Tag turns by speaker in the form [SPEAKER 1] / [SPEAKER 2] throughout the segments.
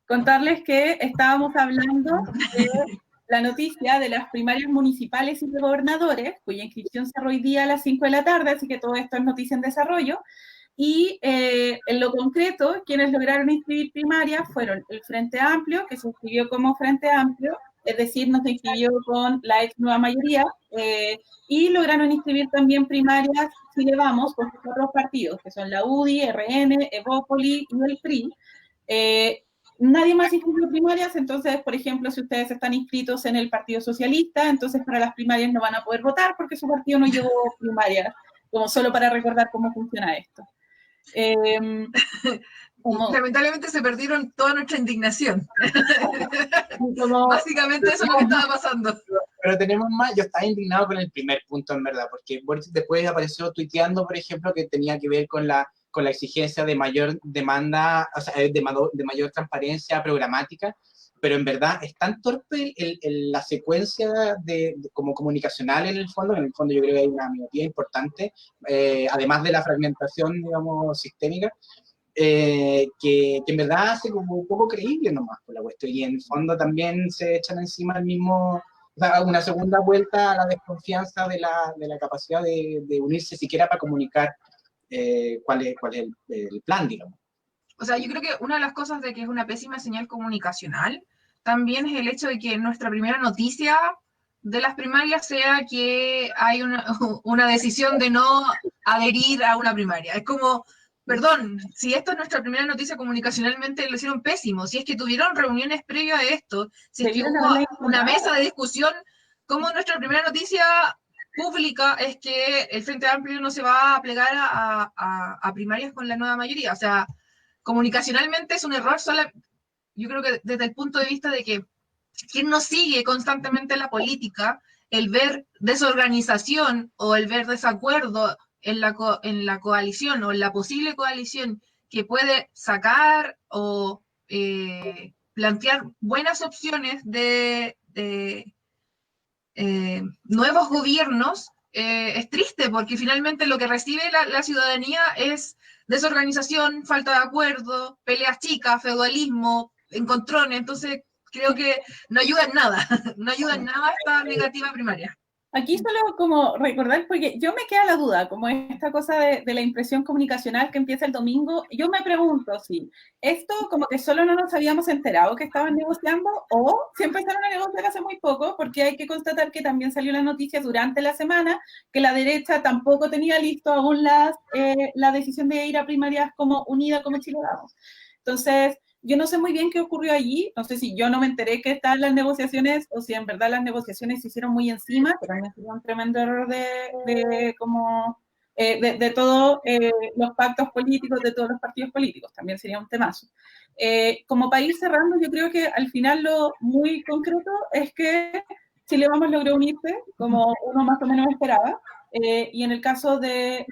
[SPEAKER 1] Contarles que estábamos hablando de la noticia de las primarias municipales y de gobernadores, cuya inscripción cerró hoy día a las 5 de la tarde, así que todo esto es noticia en desarrollo. Y en lo concreto, quienes lograron inscribir primarias fueron el Frente Amplio, que se inscribió como Frente Amplio, es decir, nos inscribió con la ex nueva mayoría, y lograron inscribir también primarias Chile Vamos con sus otros partidos, que son la UDI, RN, Evópoli y el PRI. Nadie más inscribió primarias, entonces, por ejemplo, si ustedes están inscritos en el Partido Socialista, entonces para las primarias no van a poder votar porque su partido no llevó primarias, como solo para recordar cómo funciona esto.
[SPEAKER 2] Lamentablemente se perdieron toda nuestra indignación. Básicamente eso es lo que estaba pasando.
[SPEAKER 3] Pero tenemos más. Yo estaba indignado con el primer punto, en verdad, porque Boric después apareció tuiteando, por ejemplo, que tenía que ver con la exigencia de mayor demanda, o sea, de mayor transparencia programática, pero en verdad es tan torpe la secuencia como comunicacional en el fondo yo creo que hay una miopía importante, además de la fragmentación, digamos, sistémica, que en verdad hace como un poco creíble nomás por la cuestión, y en el fondo también se echan encima el mismo, o sea, una segunda vuelta a la desconfianza de la capacidad de unirse siquiera para comunicar cuál es el plan, digamos.
[SPEAKER 2] O sea, yo creo que una de las cosas de que es una pésima señal comunicacional también es el hecho de que nuestra primera noticia de las primarias sea que hay una decisión de no adherir a una primaria. Es como, perdón, si esta es nuestra primera noticia comunicacionalmente, lo hicieron pésimo. Si es que tuvieron reuniones previas a esto, si es que hubo una mesa de discusión, como nuestra primera noticia pública es que el Frente Amplio no se va a plegar a primarias con la nueva mayoría. O sea, comunicacionalmente es un error yo creo que desde el punto de vista de que quien no sigue constantemente la política, el ver desorganización o el ver desacuerdo en la coalición o en la posible coalición que puede sacar o plantear buenas opciones de nuevos gobiernos, es triste porque finalmente lo que recibe la ciudadanía es desorganización, falta de acuerdo, peleas chicas, feudalismo, encontrones. Entonces creo que no ayuda en nada, no ayuda en nada esta negativa primaria.
[SPEAKER 1] Aquí solo como recordar, porque yo me queda la duda, como esta cosa de la impresión comunicacional que empieza el domingo, yo me pregunto si esto como que solo no nos habíamos enterado que estaban negociando, o si empezaron a negociar hace muy poco, porque hay que constatar que también salió la noticia durante la semana que la derecha tampoco tenía listo aún la decisión de ir a primarias como unida como Chile Vamos. Entonces, yo no sé muy bien qué ocurrió allí, no sé si yo no me enteré que estaban las negociaciones o si en verdad las negociaciones se hicieron muy encima, pero también sería un tremendo error de todos los pactos políticos, de todos los partidos políticos, también sería un temazo. Como para ir cerrando, yo creo que al final lo muy concreto es que Chile Vamos logró unirse, como uno más o menos esperaba, y en el caso de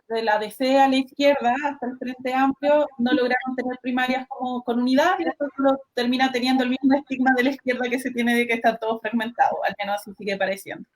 [SPEAKER 1] la DC a la izquierda, hasta el Frente Amplio, no lograron tener primarias con unidad, y esto termina teniendo el mismo estigma de la izquierda que se tiene de que está todo fragmentado, al menos así sigue pareciendo.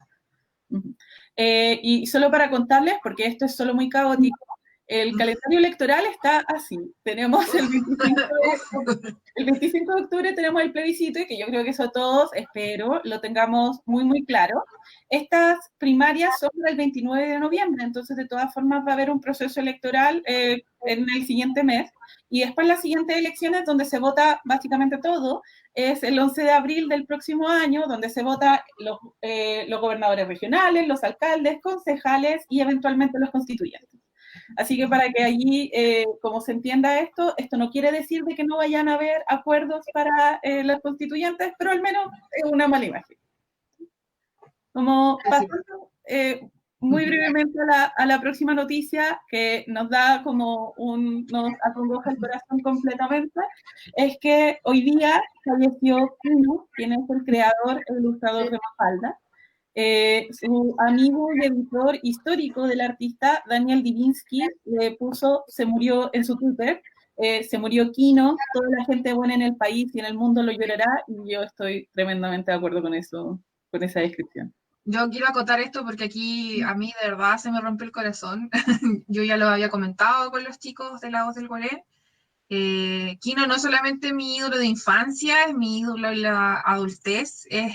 [SPEAKER 1] Y solo para contarles, porque esto es solo muy caótico, el calendario electoral está así. Tenemos el el 25 de octubre tenemos el plebiscito y que yo creo que eso todos, espero, lo tengamos muy, muy claro. Estas primarias son para el 29 de noviembre, entonces de todas formas va a haber un proceso electoral en el siguiente mes. Y después las siguientes elecciones donde se vota básicamente todo es el 11 de abril del próximo año, donde se vota los gobernadores regionales, los alcaldes, concejales y eventualmente los constituyentes. Así que para que allí, como se entienda esto, esto no quiere decir de que no vayan a haber acuerdos para los constituyentes, pero al menos es una mala imagen. Como pasando muy brevemente a la próxima noticia, que nos da como nos acongoja el corazón completamente, es que hoy día falleció Kino, quien es el creador e ilustrador de Mafalda. Su amigo y editor histórico del artista, Daniel Divinsky, le puso, se murió en su Twitter, se murió Kino, toda la gente buena en el país y en el mundo lo llorará, y yo estoy tremendamente de acuerdo con eso, con esa descripción.
[SPEAKER 2] Yo quiero acotar esto porque aquí a mí de verdad se me rompe el corazón. Yo ya lo había comentado con los chicos de La Voz del Golem. Kino no es solamente mi ídolo de infancia, es mi ídolo en la adultez, es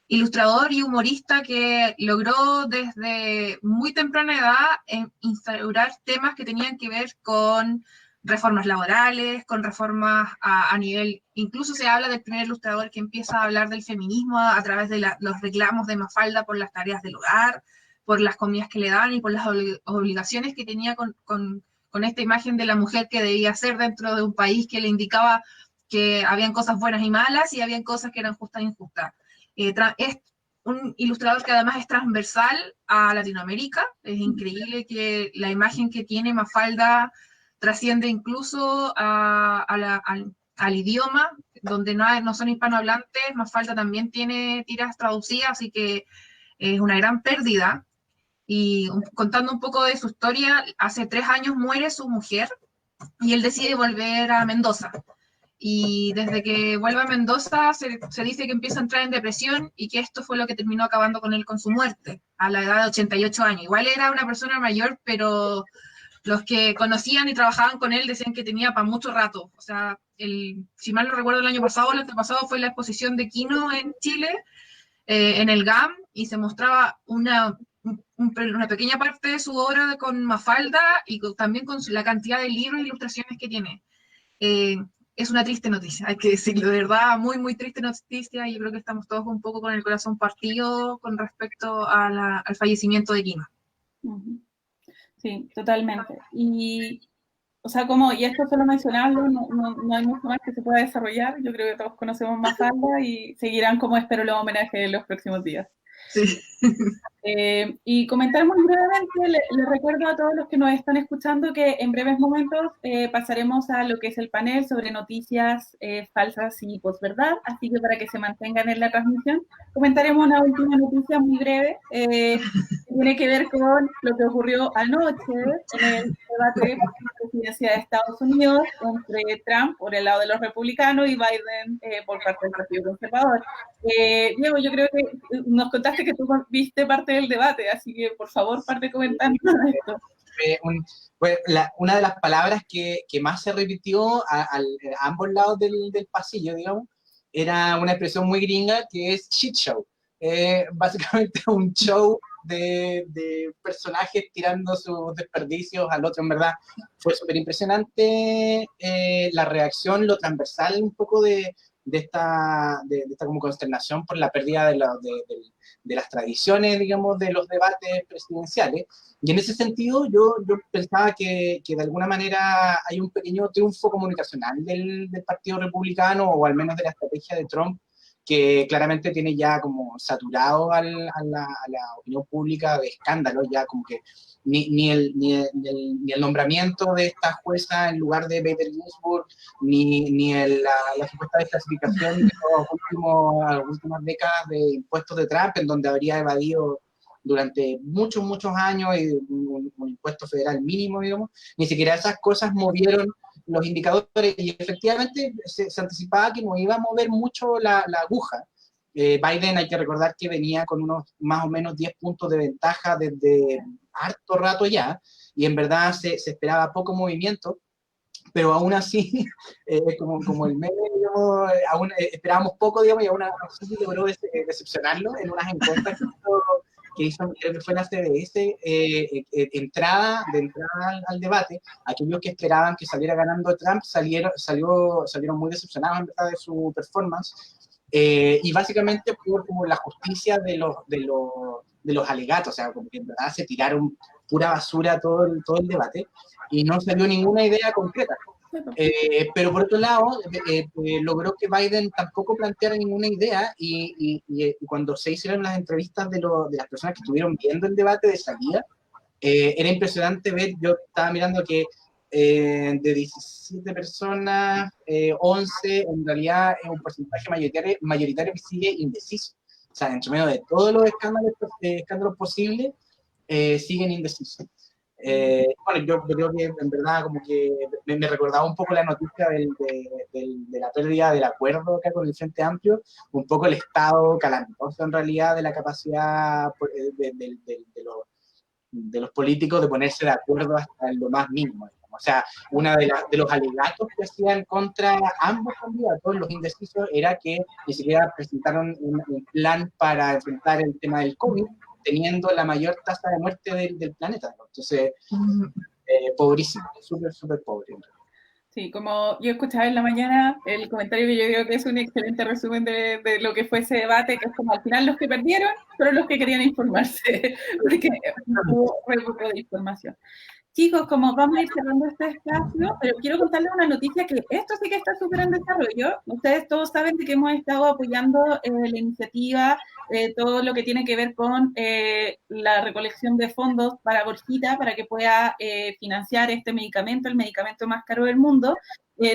[SPEAKER 2] ilustrador y humorista que logró desde muy temprana edad instaurar temas que tenían que ver con reformas laborales, con reformas a nivel, incluso se habla del primer ilustrador que empieza a hablar del feminismo a través de los reclamos de Mafalda por las tareas del hogar, por las comidas que le daban y por las obligaciones que tenía con esta imagen de la mujer que debía ser dentro de un país que le indicaba que habían cosas buenas y malas y habían cosas que eran justas e injustas. Es un ilustrador que además es transversal a Latinoamérica. Es increíble que la imagen que tiene Mafalda trasciende incluso al idioma, donde no son hispanohablantes. Mafalda también tiene tiras traducidas, así que es una gran pérdida. Y contando un poco de su historia, hace 3 años muere su mujer y él decide volver a Mendoza. Y desde que vuelve a Mendoza se dice que empieza a entrar en depresión y que esto fue lo que terminó acabando con él con su muerte, a la edad de 88 años. Igual era una persona mayor, pero los que conocían y trabajaban con él decían que tenía para mucho rato. O sea, si mal no recuerdo, el año pasado o el antepasado fue la exposición de Kino en Chile, en el GAM, y se mostraba una pequeña parte de su obra con Mafalda y también con la cantidad de libros e ilustraciones que tiene. Es una triste noticia, hay que decirlo, de verdad, muy, muy triste noticia, y yo creo que estamos todos un poco con el corazón partido con respecto al fallecimiento de Kino.
[SPEAKER 1] Sí, totalmente. Y, o sea, y esto solo mencionarlo, no hay mucho más que se pueda desarrollar. Yo creo que todos conocemos Mafalda y seguirán, como espero, los homenajes en los próximos días.
[SPEAKER 2] Sí.
[SPEAKER 1] Y comentar muy brevemente, les recuerdo a todos los que nos están escuchando que en breves momentos pasaremos a lo que es el panel sobre noticias falsas y posverdad, así que para que se mantengan en la transmisión, comentaremos una última noticia muy breve, que tiene que ver con lo que ocurrió anoche en el debate de la presidencia de Estados Unidos entre Trump por el lado de los republicanos y Biden por parte del Partido Conservador. Diego, yo creo que nos contaste que tú viste parte del debate, así que por favor, parte comentando esto.
[SPEAKER 3] Una de las palabras que más se repitió a ambos lados del pasillo, digamos, era una expresión muy gringa que es shit show. Básicamente un show de personajes tirando sus desperdicios al otro. En verdad fue súper impresionante la reacción, lo transversal un poco de esta como consternación por la pérdida de las tradiciones, digamos, de los debates presidenciales. Y en ese sentido yo pensaba que de alguna manera hay un pequeño triunfo comunicacional del Partido Republicano, o al menos de la estrategia de Trump, que claramente tiene ya como saturado a la opinión pública de escándalos, ya como que ni el nombramiento de esta jueza en lugar de Bader Ginsburg, ni la supuesta desclasificación de las últimas décadas de impuestos de Trump, en donde habría evadido durante muchos años un impuesto federal mínimo, digamos, ni siquiera esas cosas movieron los indicadores, y efectivamente se anticipaba que no iba a mover mucho la aguja. Biden, hay que recordar que venía con unos más o menos 10 puntos de ventaja desde harto rato ya, y en verdad se esperaba poco movimiento, pero aún así, como el meme, digamos, aún esperábamos poco, digamos, y aún así logró decepcionarlo en unas encuestas que hizo, creo que fue la CBS, entrada al debate. Aquellos que esperaban que saliera ganando Trump salieron muy decepcionados en verdad de su performance, y básicamente por como la justicia de los alegatos, o sea, como que en verdad se tiraron pura basura todo el debate, y no salió ninguna idea concreta. Pero por otro lado, logró que Biden tampoco planteara ninguna idea, y cuando se hicieron las entrevistas de las personas que estuvieron viendo el debate de salida, era impresionante ver, yo estaba mirando que de 17 personas, 11 en realidad es un porcentaje mayoritario que sigue indeciso. O sea, entre medio de todos los escándalos posibles, siguen indecisos. Bueno, yo creo que en verdad como que me recordaba un poco la noticia de la pérdida del acuerdo acá con el Frente Amplio, un poco el estado calamitoso en realidad de la capacidad de los políticos de ponerse de acuerdo hasta en lo más mínimo. O sea, uno de los alegatos que hacían contra ambos candidatos, los indecisos, era que ni siquiera presentaron un plan para enfrentar el tema del COVID, teniendo la mayor tasa de muerte del planeta, ¿no? Entonces, pobrísimo, súper pobre.
[SPEAKER 1] Sí, como yo escuchaba en la mañana el comentario que yo creo que es un excelente resumen de lo que fue ese debate, que es como al final los que perdieron fueron los que querían informarse, porque hubo muy poco de información. Chicos, como vamos a ir cerrando este espacio, pero quiero contarles una noticia que esto sí que está súper en desarrollo. Ustedes todos saben de que hemos estado apoyando la iniciativa, todo lo que tiene que ver con la recolección de fondos para Borjita, para que pueda financiar este medicamento, el medicamento más caro del mundo.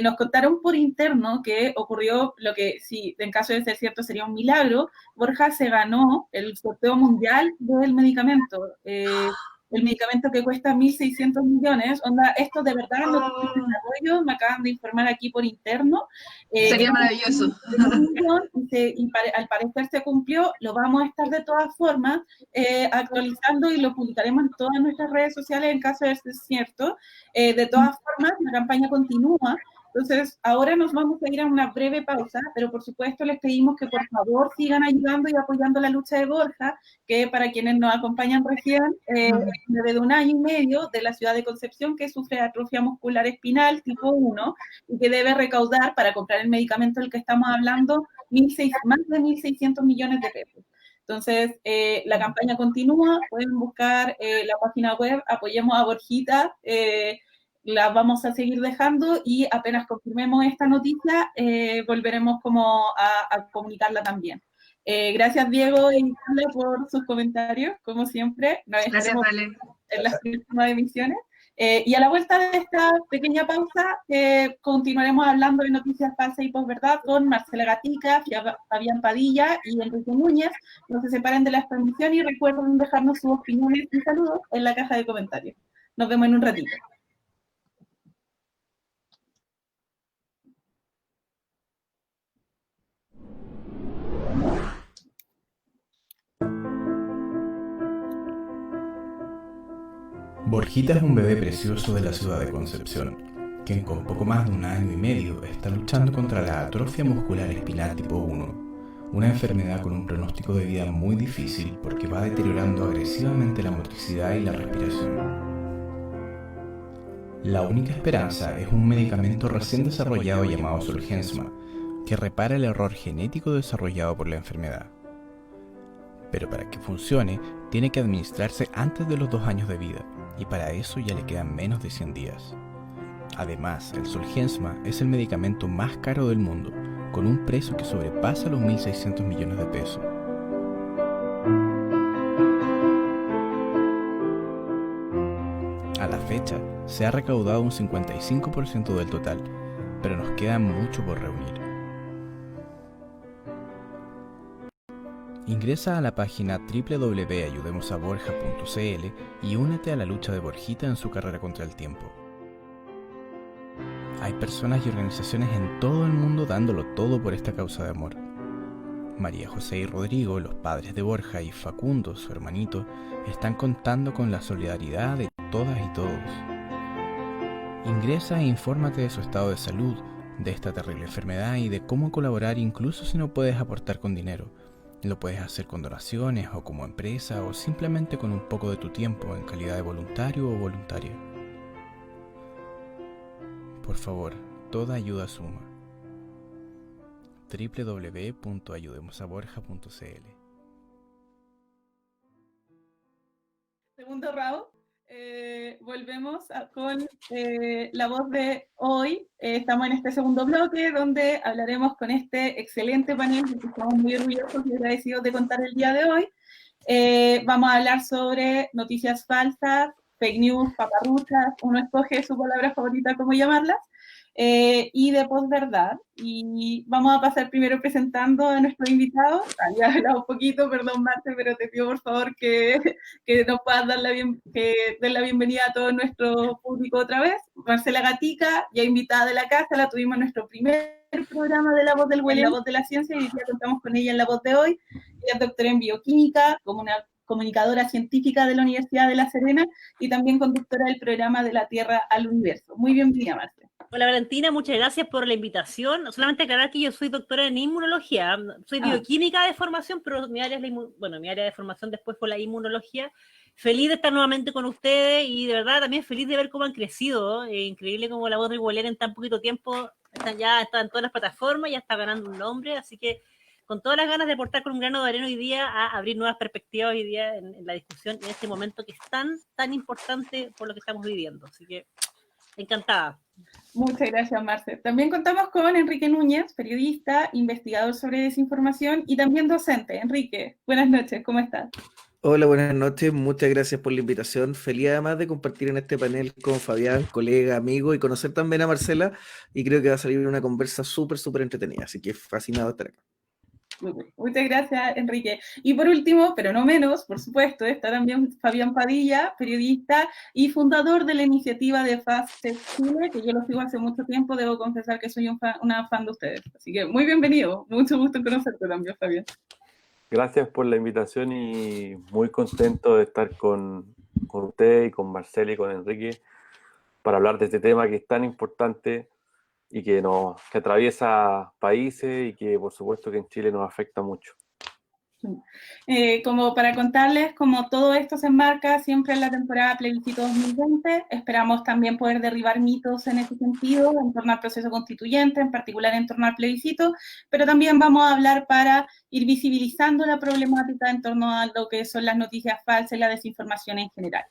[SPEAKER 1] Nos contaron por interno que ocurrió lo que, si en caso de ser cierto, sería un milagro. Borja se ganó el sorteo mundial del medicamento. El medicamento que cuesta 1.600 millones, onda, esto de verdad lo tiene en desarrollo, me acaban de informar aquí por interno.
[SPEAKER 2] Sería maravilloso.
[SPEAKER 1] Y al parecer se cumplió, lo vamos a estar de todas formas actualizando y lo publicaremos en todas nuestras redes sociales en caso de ser cierto. De todas formas, la campaña continúa. Entonces, ahora nos vamos a ir a una breve pausa, pero por supuesto les pedimos que por favor sigan ayudando y apoyando la lucha de Borja, que para quienes nos acompañan recién, desde 1 año y medio de la ciudad de Concepción, que sufre atrofia muscular espinal tipo 1 y que debe recaudar para comprar el medicamento del que estamos hablando más de 1.600 millones de pesos. Entonces, la campaña continúa, pueden buscar la página web, apoyemos a Borjita, la vamos a seguir dejando y apenas confirmemos esta noticia, volveremos como a comunicarla también. Gracias Diego y Carla por sus comentarios, como siempre. Nos
[SPEAKER 2] Gracias, Vale.
[SPEAKER 1] En las próximas emisiones. Y a la vuelta de esta pequeña pausa, continuaremos hablando de noticias falsas y posverdad con Marcela Gatica, Fabián Padilla y Enrique Núñez. No se separen de la transmisión y recuerden dejarnos sus opiniones y saludos en la caja de comentarios. Nos vemos en un ratito.
[SPEAKER 4] Borjita es un bebé precioso de la ciudad de Concepción, quien con poco más de 1 año y medio está luchando contra la atrofia muscular espinal tipo 1, una enfermedad con un pronóstico de vida muy difícil porque va deteriorando agresivamente la motricidad y la respiración. La única esperanza es un medicamento recién desarrollado llamado Zolgensma, que repara el error genético desarrollado por la enfermedad. Pero para que funcione, tiene que administrarse antes de los 2 años de vida, y para eso ya le quedan menos de 100 días. Además, el Zolgensma es el medicamento más caro del mundo, con un precio que sobrepasa los 1.600 millones de pesos. A la fecha, se ha recaudado un 55% del total, pero nos queda mucho por reunir. Ingresa a la página www.ayudemosaborja.cl y únete a la lucha de Borjita en su carrera contra el tiempo. Hay personas y organizaciones en todo el mundo dándolo todo por esta causa de amor. María José y Rodrigo, los padres de Borja, y Facundo, su hermanito, están contando con la solidaridad de todas y todos. Ingresa e infórmate de su estado de salud, de esta terrible enfermedad y de cómo colaborar incluso si no puedes aportar con dinero. Lo puedes hacer con donaciones o como empresa o simplemente con un poco de tu tiempo en calidad de voluntario o voluntaria. Por favor, toda ayuda suma. www.ayudemosaborja.cl.
[SPEAKER 1] Segundo round. Volvemos con la voz de hoy. Estamos en este segundo bloque donde hablaremos con este excelente panel que estamos muy orgullosos y agradecidos de contar el día de hoy. Vamos a hablar sobre noticias falsas, fake news, paparruchas, uno escoge su palabra favorita, cómo llamarlas, y de posverdad. Y vamos a pasar primero presentando a nuestros invitados. Ya he hablado un poquito, perdón Marce, pero te pido por favor que nos puedas dar que den la bienvenida a todo nuestro público otra vez. Marcela Gatica, ya invitada de la casa, la tuvimos en nuestro primer programa de La Voz del Huele, La Voz de la Ciencia, y ya contamos con ella en La Voz de hoy. Ella es doctora en bioquímica, como una comunicadora científica de la Universidad de La Serena y también conductora del programa De la Tierra al Universo. Muy bienvenida, Marce.
[SPEAKER 5] Hola Valentina, muchas gracias por la invitación. Solamente aclarar que yo soy doctora en inmunología, soy bioquímica de formación, pero mi área de formación después fue la inmunología. Feliz de estar nuevamente con ustedes y de verdad también feliz de ver cómo han crecido. Increíble cómo La Voz del Huele en tan poquito tiempo ya está en todas las plataformas, ya está ganando un nombre, así que con todas las ganas de aportar con un grano de arena hoy día a abrir nuevas perspectivas hoy día en la discusión en este momento que es tan importante por lo que estamos viviendo. Así que encantada.
[SPEAKER 1] Muchas gracias, Marce. También contamos con Enrique Núñez, periodista, investigador sobre desinformación y también docente. Enrique, buenas noches, ¿cómo estás?
[SPEAKER 6] Hola, buenas noches, muchas gracias por la invitación. Feliz además de compartir en este panel con Fabián, colega, amigo, y conocer también a Marcela, y creo que va a salir una conversa súper entretenida, así que fascinado de estar acá.
[SPEAKER 1] Muchas gracias, Enrique. Y por último, pero no menos, por supuesto, está también Fabián Padilla, periodista y fundador de la iniciativa de Fast Tech Chile, que yo lo sigo hace mucho tiempo, debo confesar que soy una fan de ustedes. Así que muy bienvenido, mucho gusto en conocerte también, Fabián.
[SPEAKER 7] Gracias por la invitación y muy contento de estar con usted y con Marcela y con Enrique para hablar de este tema que es tan importante y que atraviesa países y que por supuesto que en Chile nos afecta mucho.
[SPEAKER 1] Como para contarles, como todo esto se enmarca siempre en la temporada plebiscito 2020, esperamos también poder derribar mitos en ese sentido, en torno al proceso constituyente, en particular en torno al plebiscito, pero también vamos a hablar para ir visibilizando la problemática en torno a lo que son las noticias falsas y la desinformación en general.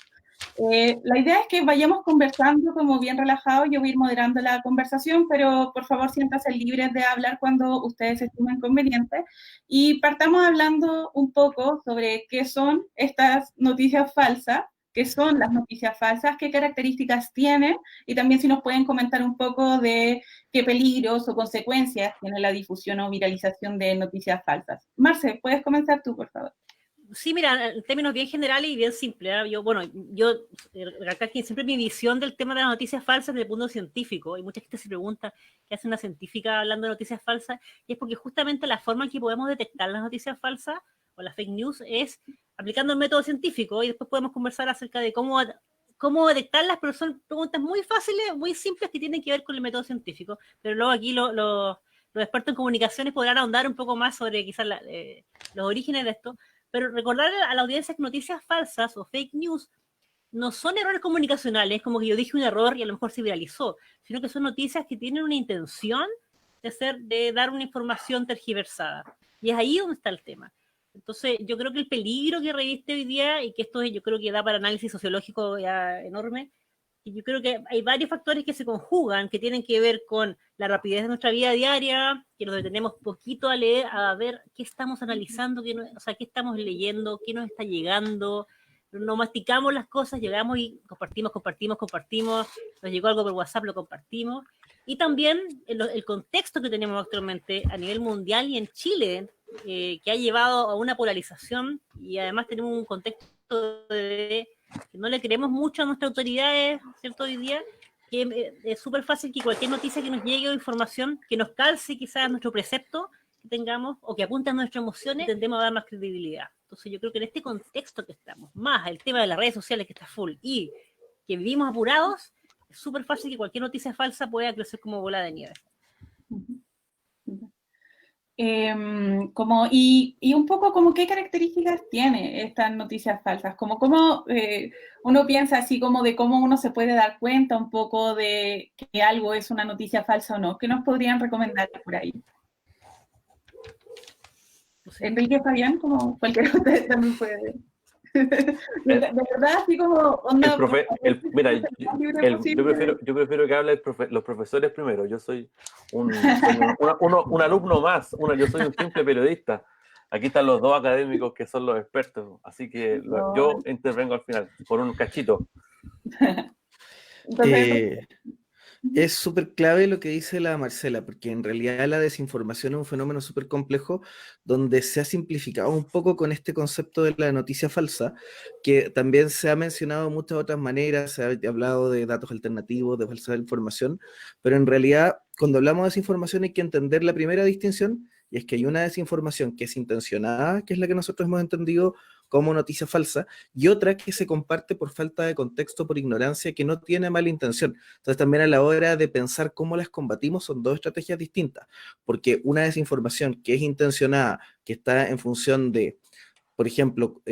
[SPEAKER 1] La idea es que vayamos conversando como bien relajados. Yo voy a ir moderando la conversación, pero por favor siéntanse libres de hablar cuando ustedes estimen conveniente. Y partamos hablando un poco sobre qué son estas noticias falsas, qué son las noticias falsas, qué características tienen, y también si nos pueden comentar un poco de qué peligros o consecuencias tiene la difusión o viralización de noticias falsas. Marce, ¿puedes comenzar tú, por favor?
[SPEAKER 5] Sí, mira, en términos bien generales y bien simples, ¿eh? Yo acá que siempre mi visión del tema de las noticias falsas desde el punto científico, y mucha gente se pregunta qué hace una científica hablando de noticias falsas, y es porque justamente la forma en que podemos detectar las noticias falsas o las fake news es aplicando el método científico, y después podemos conversar acerca de cómo detectarlas, pero son preguntas muy fáciles, muy simples que tienen que ver con el método científico, pero luego aquí los expertos en comunicaciones podrán ahondar un poco más sobre quizás los orígenes de esto. Pero recordar a la audiencia que noticias falsas o fake news no son errores comunicacionales, como que yo dije un error y a lo mejor se viralizó, sino que son noticias que tienen una intención de dar una información tergiversada. Y es ahí donde está el tema. Entonces, yo creo que el peligro que reviste hoy día, y que esto yo creo que da para análisis sociológico ya enorme, y yo creo que hay varios factores que se conjugan, que tienen que ver con la rapidez de nuestra vida diaria, que nos detenemos poquito a leer, a ver qué estamos analizando, qué estamos leyendo, qué nos está llegando, no masticamos las cosas, llegamos y compartimos, nos llegó algo por WhatsApp, lo compartimos, y también el contexto que tenemos actualmente a nivel mundial y en Chile, que ha llevado a una polarización, y además tenemos un contexto de que no le creemos mucho a nuestras autoridades, ¿cierto? Hoy día, que es súper fácil que cualquier noticia que nos llegue o información que nos calce quizás nuestro precepto que tengamos o que apunte a nuestras emociones, tendemos a dar más credibilidad. Entonces yo creo que en este contexto que estamos, más el tema de las redes sociales que está full y que vivimos apurados, es súper fácil que cualquier noticia falsa pueda crecer como bola de nieve.
[SPEAKER 1] Y un poco como qué características tiene estas noticias falsas, como cómo uno piensa así como de cómo uno se puede dar cuenta un poco de que algo es una noticia falsa o no. ¿Qué nos podrían recomendar por ahí? Enrique, Fabián, como cualquiera de ustedes también puede. De verdad, así como onda.
[SPEAKER 7] Mira, yo prefiero que hable los profesores primero. Yo soy un alumno más. Yo soy un simple periodista. Aquí están los dos académicos que son los expertos. Así que yo intervengo al final, por un cachito.
[SPEAKER 1] Entonces,
[SPEAKER 6] es súper clave lo que dice la Marcela, porque en realidad la desinformación es un fenómeno súper complejo donde se ha simplificado un poco con este concepto de la noticia falsa, que también se ha mencionado de muchas otras maneras, se ha hablado de datos alternativos, de falsa información, pero en realidad cuando hablamos de desinformación hay que entender la primera distinción, y es que hay una desinformación que es intencionada, que es la que nosotros hemos entendido como noticia falsa, y otra que se comparte por falta de contexto, por ignorancia, que no tiene mala intención. Entonces también a la hora de pensar cómo las combatimos son dos estrategias distintas, porque una desinformación que es intencionada, que está en función de, por ejemplo,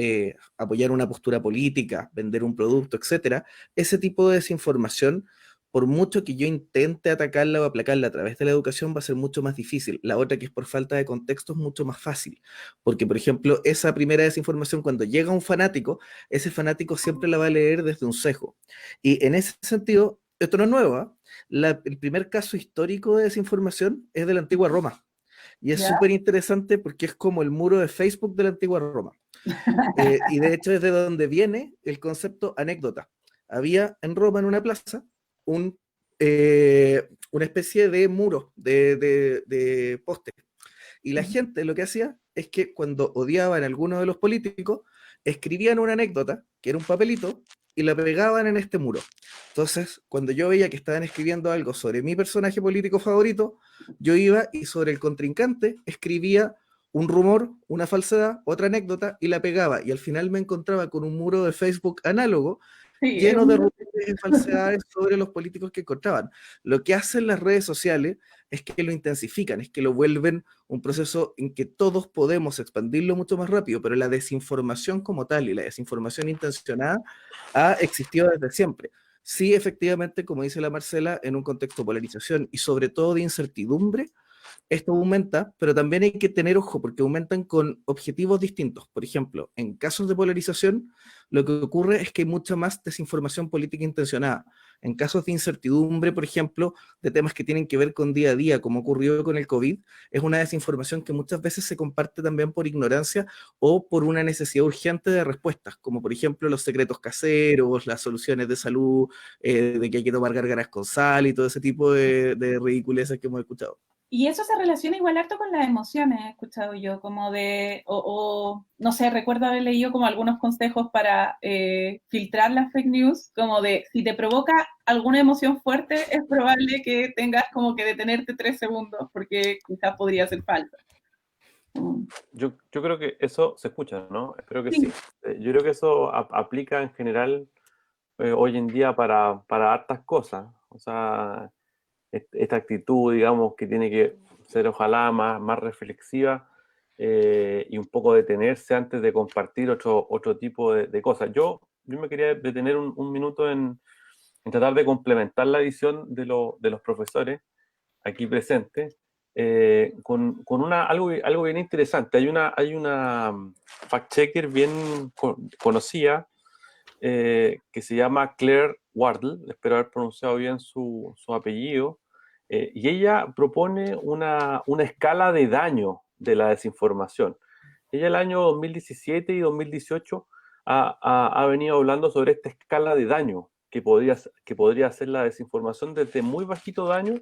[SPEAKER 6] apoyar una postura política, vender un producto, etcétera, ese tipo de desinformación, por mucho que yo intente atacarla o aplacarla a través de la educación, va a ser mucho más difícil. La otra, que es por falta de contexto, es mucho más fácil. Porque, por ejemplo, esa primera desinformación, cuando llega un fanático, ese fanático siempre la va a leer desde un sesgo. Y en ese sentido, esto no es nuevo, ¿eh? El primer caso histórico de desinformación es de la antigua Roma. Y es súper interesante porque es como el muro de Facebook de la antigua Roma. Y de hecho es de donde viene el concepto anécdota. Había en Roma, en una plaza, una especie de muro de poste. Y la gente lo que hacía es que cuando odiaban a alguno de los políticos, escribían una anécdota, que era un papelito, y la pegaban en este muro. Entonces, cuando yo veía que estaban escribiendo algo sobre mi personaje político favorito, yo iba y sobre el contrincante escribía un rumor, una falsedad, otra anécdota, y la pegaba. Y al final me encontraba con un muro de Facebook análogo, lleno de rumores y falsedades sobre los políticos que encontraban. Lo que hacen las redes sociales es que lo intensifican, es que lo vuelven un proceso en que todos podemos expandirlo mucho más rápido, pero la desinformación como tal y la desinformación intencionada ha existido desde siempre. Sí, efectivamente, como dice la Marcela, en un contexto de polarización y sobre todo de incertidumbre, esto aumenta, pero también hay que tener ojo porque aumentan con objetivos distintos. Por ejemplo, en casos de polarización, lo que ocurre es que hay mucha más desinformación política intencionada. En casos de incertidumbre, por ejemplo, de temas que tienen que ver con día a día, como ocurrió con el COVID, es una desinformación que muchas veces se comparte también por ignorancia o por una necesidad urgente de respuestas, como por ejemplo los secretos caseros, las soluciones de salud, de que hay que tomar gárgaras con sal y todo ese tipo de ridiculeces que hemos escuchado.
[SPEAKER 1] Y eso se relaciona igual harto con las emociones, he escuchado yo, como no sé, recuerdo haber leído como algunos consejos para filtrar las fake news, como de, si te provoca alguna emoción fuerte, es probable que tengas como que detenerte 3 segundos, porque quizás podría ser falsa.
[SPEAKER 7] Yo creo que eso se escucha, ¿no? Espero que sí. Yo creo que eso aplica en general hoy en día para hartas cosas. O sea, esta actitud, digamos, que tiene que ser ojalá más reflexiva y un poco detenerse antes de compartir otro tipo de cosas. Yo me quería detener un minuto en tratar de complementar la visión de los profesores aquí presentes con algo bien interesante. Hay una fact-checker bien conocida que se llama Claire Wardle, espero haber pronunciado bien su apellido, y ella propone una escala de daño de la desinformación. Ella el año 2017 y 2018 ha venido hablando sobre esta escala de daño que podría hacer la desinformación desde muy bajito daño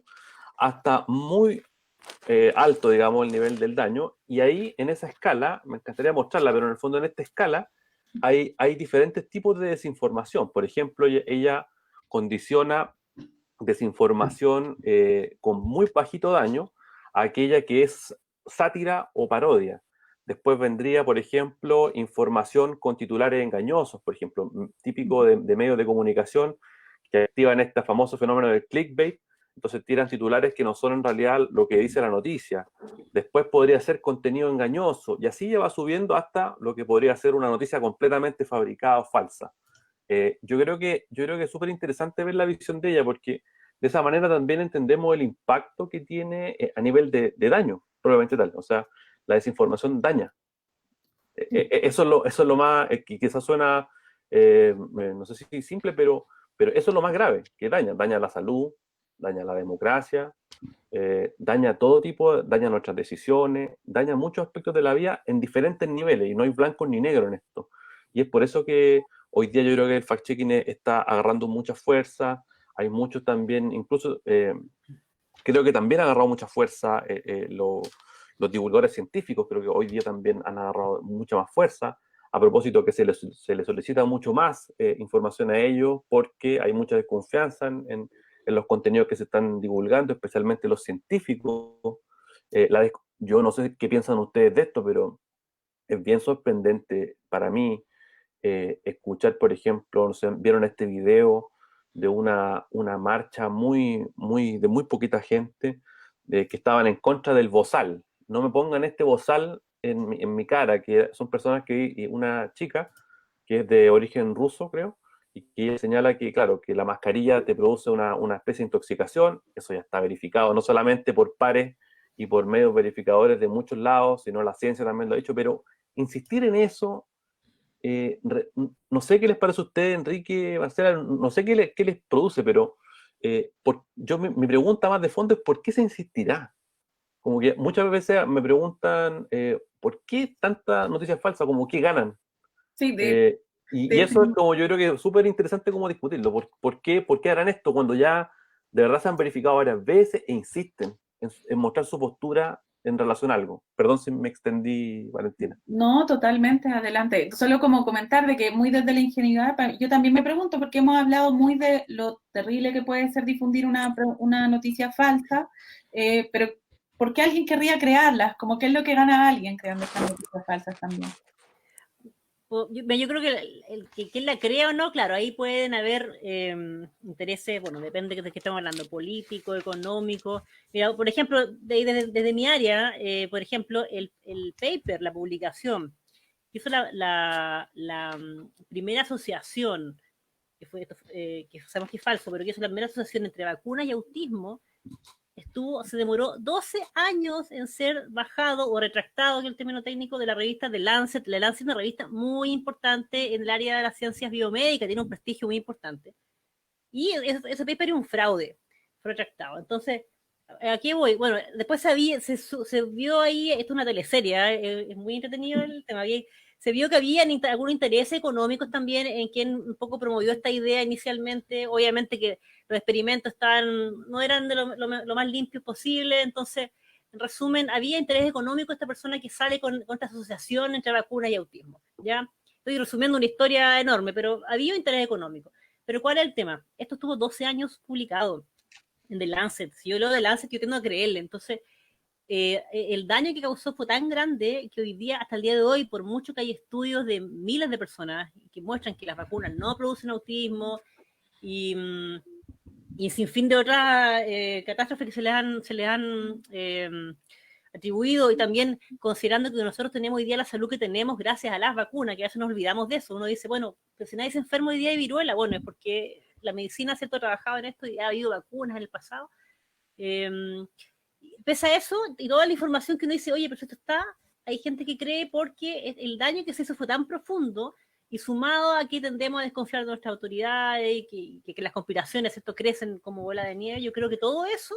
[SPEAKER 7] hasta muy alto, digamos, el nivel del daño. Y ahí, en esa escala, me encantaría mostrarla, pero en el fondo en esta escala hay diferentes tipos de desinformación. Por ejemplo, ella condiciona desinformación con muy bajito daño a aquella que es sátira o parodia. Después vendría, por ejemplo, información con titulares engañosos, por ejemplo, típico de medios de comunicación que activan este famoso fenómeno del clickbait. Entonces tiran titulares que no son en realidad lo que dice la noticia. Después podría ser contenido engañoso, y así ya va subiendo hasta lo que podría ser una noticia completamente fabricada o falsa. Yo creo que es súper interesante ver la visión de ella, porque de esa manera también entendemos el impacto que tiene a nivel de daño, probablemente tal. O sea, la desinformación daña. Eso es lo más, que quizás suena, no sé si simple, pero eso es lo más grave, que daña la salud, daña la democracia, daña todo tipo, daña nuestras decisiones, daña muchos aspectos de la vida en diferentes niveles, y no hay blanco ni negro en esto. Y es por eso que hoy día yo creo que el fact-checking está agarrando mucha fuerza. Hay muchos también, incluso creo que también ha agarrado mucha fuerza los divulgadores científicos, creo que hoy día también han agarrado mucha más fuerza, a propósito que se les solicita mucho más información a ellos, porque hay mucha desconfianza en los contenidos que se están divulgando, especialmente los científicos. Yo no sé qué piensan ustedes de esto, pero es bien sorprendente para mí escuchar, por ejemplo, no sé, vieron este video de una marcha de muy poquita gente que estaban en contra del bozal. No me pongan este bozal en mi cara, que son personas y una chica que es de origen ruso, creo, y que ella señala que, claro, que la mascarilla te produce una especie de intoxicación. Eso ya está verificado, no solamente por pares y por medios verificadores de muchos lados, sino la ciencia también lo ha dicho, pero insistir en eso, no sé qué les parece a ustedes, Enrique, Marcela, no sé qué les produce, pero mi pregunta más de fondo es ¿por qué se insistirá? Como que muchas veces me preguntan ¿por qué tanta noticia falsa? Como que ganan.
[SPEAKER 1] Sí,
[SPEAKER 7] Y eso es como yo creo que es súper interesante como discutirlo. ¿Por qué harán esto cuando ya de verdad se han verificado varias veces e insisten en mostrar su postura en relación a algo? Perdón si me extendí, Valentina.
[SPEAKER 1] no, totalmente, adelante. Solo como comentar de que muy desde la ingenuidad, yo también me pregunto, porque hemos hablado muy de lo terrible que puede ser difundir una noticia falsa, pero ¿por qué alguien querría crearlas? Como qué es lo que gana alguien creando estas noticias falsas también.
[SPEAKER 5] Yo creo que quien la crea o no, claro, ahí pueden haber intereses, bueno, depende de qué estamos hablando, político, económico. Mira, por ejemplo, desde mi área, por ejemplo, el paper, la publicación, que hizo la primera asociación, que sabemos que es falso, pero que hizo la primera asociación entre vacunas y autismo, se demoró 12 años en ser bajado o retractado, en el término técnico, de la revista The Lancet. La Lancet es una revista muy importante en el área de las ciencias biomédicas, tiene un prestigio muy importante. Y ese paper es un fraude, fue retractado. Entonces, ¿a qué voy? Bueno, después se vio ahí, esto es una teleserie, es muy entretenido el tema, se vio que había algunos intereses económicos también en quien un poco promovió esta idea inicialmente. Obviamente que los experimentos no eran de lo más limpios posible, entonces, en resumen, había interés económico esta persona que sale con esta asociación entre vacunas y autismo, ¿ya? Estoy resumiendo una historia enorme, pero había interés económico. Pero ¿cuál es el tema? Esto estuvo 12 años publicado en The Lancet. Si yo leo The Lancet, yo tengo que creerle. Entonces, el daño que causó fue tan grande que hoy día, hasta el día de hoy, por mucho que hay estudios de miles de personas que muestran que las vacunas no producen autismo y sin fin de otras catástrofes que se les han atribuido, y también considerando que nosotros tenemos hoy día la salud que tenemos gracias a las vacunas, que a veces nos olvidamos de eso. Uno dice, bueno, pero si nadie se enferma hoy día de viruela, bueno, es porque la medicina, ¿cierto?, ha trabajado en esto y ha habido vacunas en el pasado. Pese a eso, y toda la información que uno dice, oye, pero esto hay gente que cree porque el daño que se hizo fue tan profundo, y sumado a que tendemos a desconfiar de nuestras autoridades y que las conspiraciones, ¿cierto?, crecen como bola de nieve. Yo creo que todo eso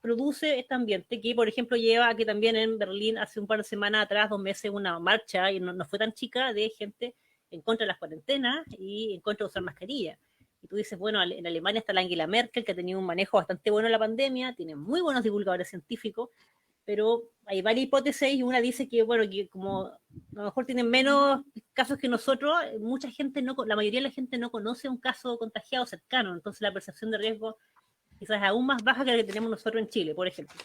[SPEAKER 5] produce este ambiente que, por ejemplo, lleva a que también en Berlín hace un par de semanas atrás, 2 meses, una marcha, y no fue tan chica, de gente en contra de las cuarentenas y en contra de usar mascarilla. Y tú dices, bueno, en Alemania está la Angela Merkel, que ha tenido un manejo bastante bueno de la pandemia, tiene muy buenos divulgadores científicos, pero hay varias hipótesis, y una dice que, bueno, que como a lo mejor tienen menos casos que nosotros, la mayoría de la gente no conoce un caso contagiado cercano, entonces la percepción de riesgo quizás es aún más baja que la que tenemos nosotros en Chile, por ejemplo.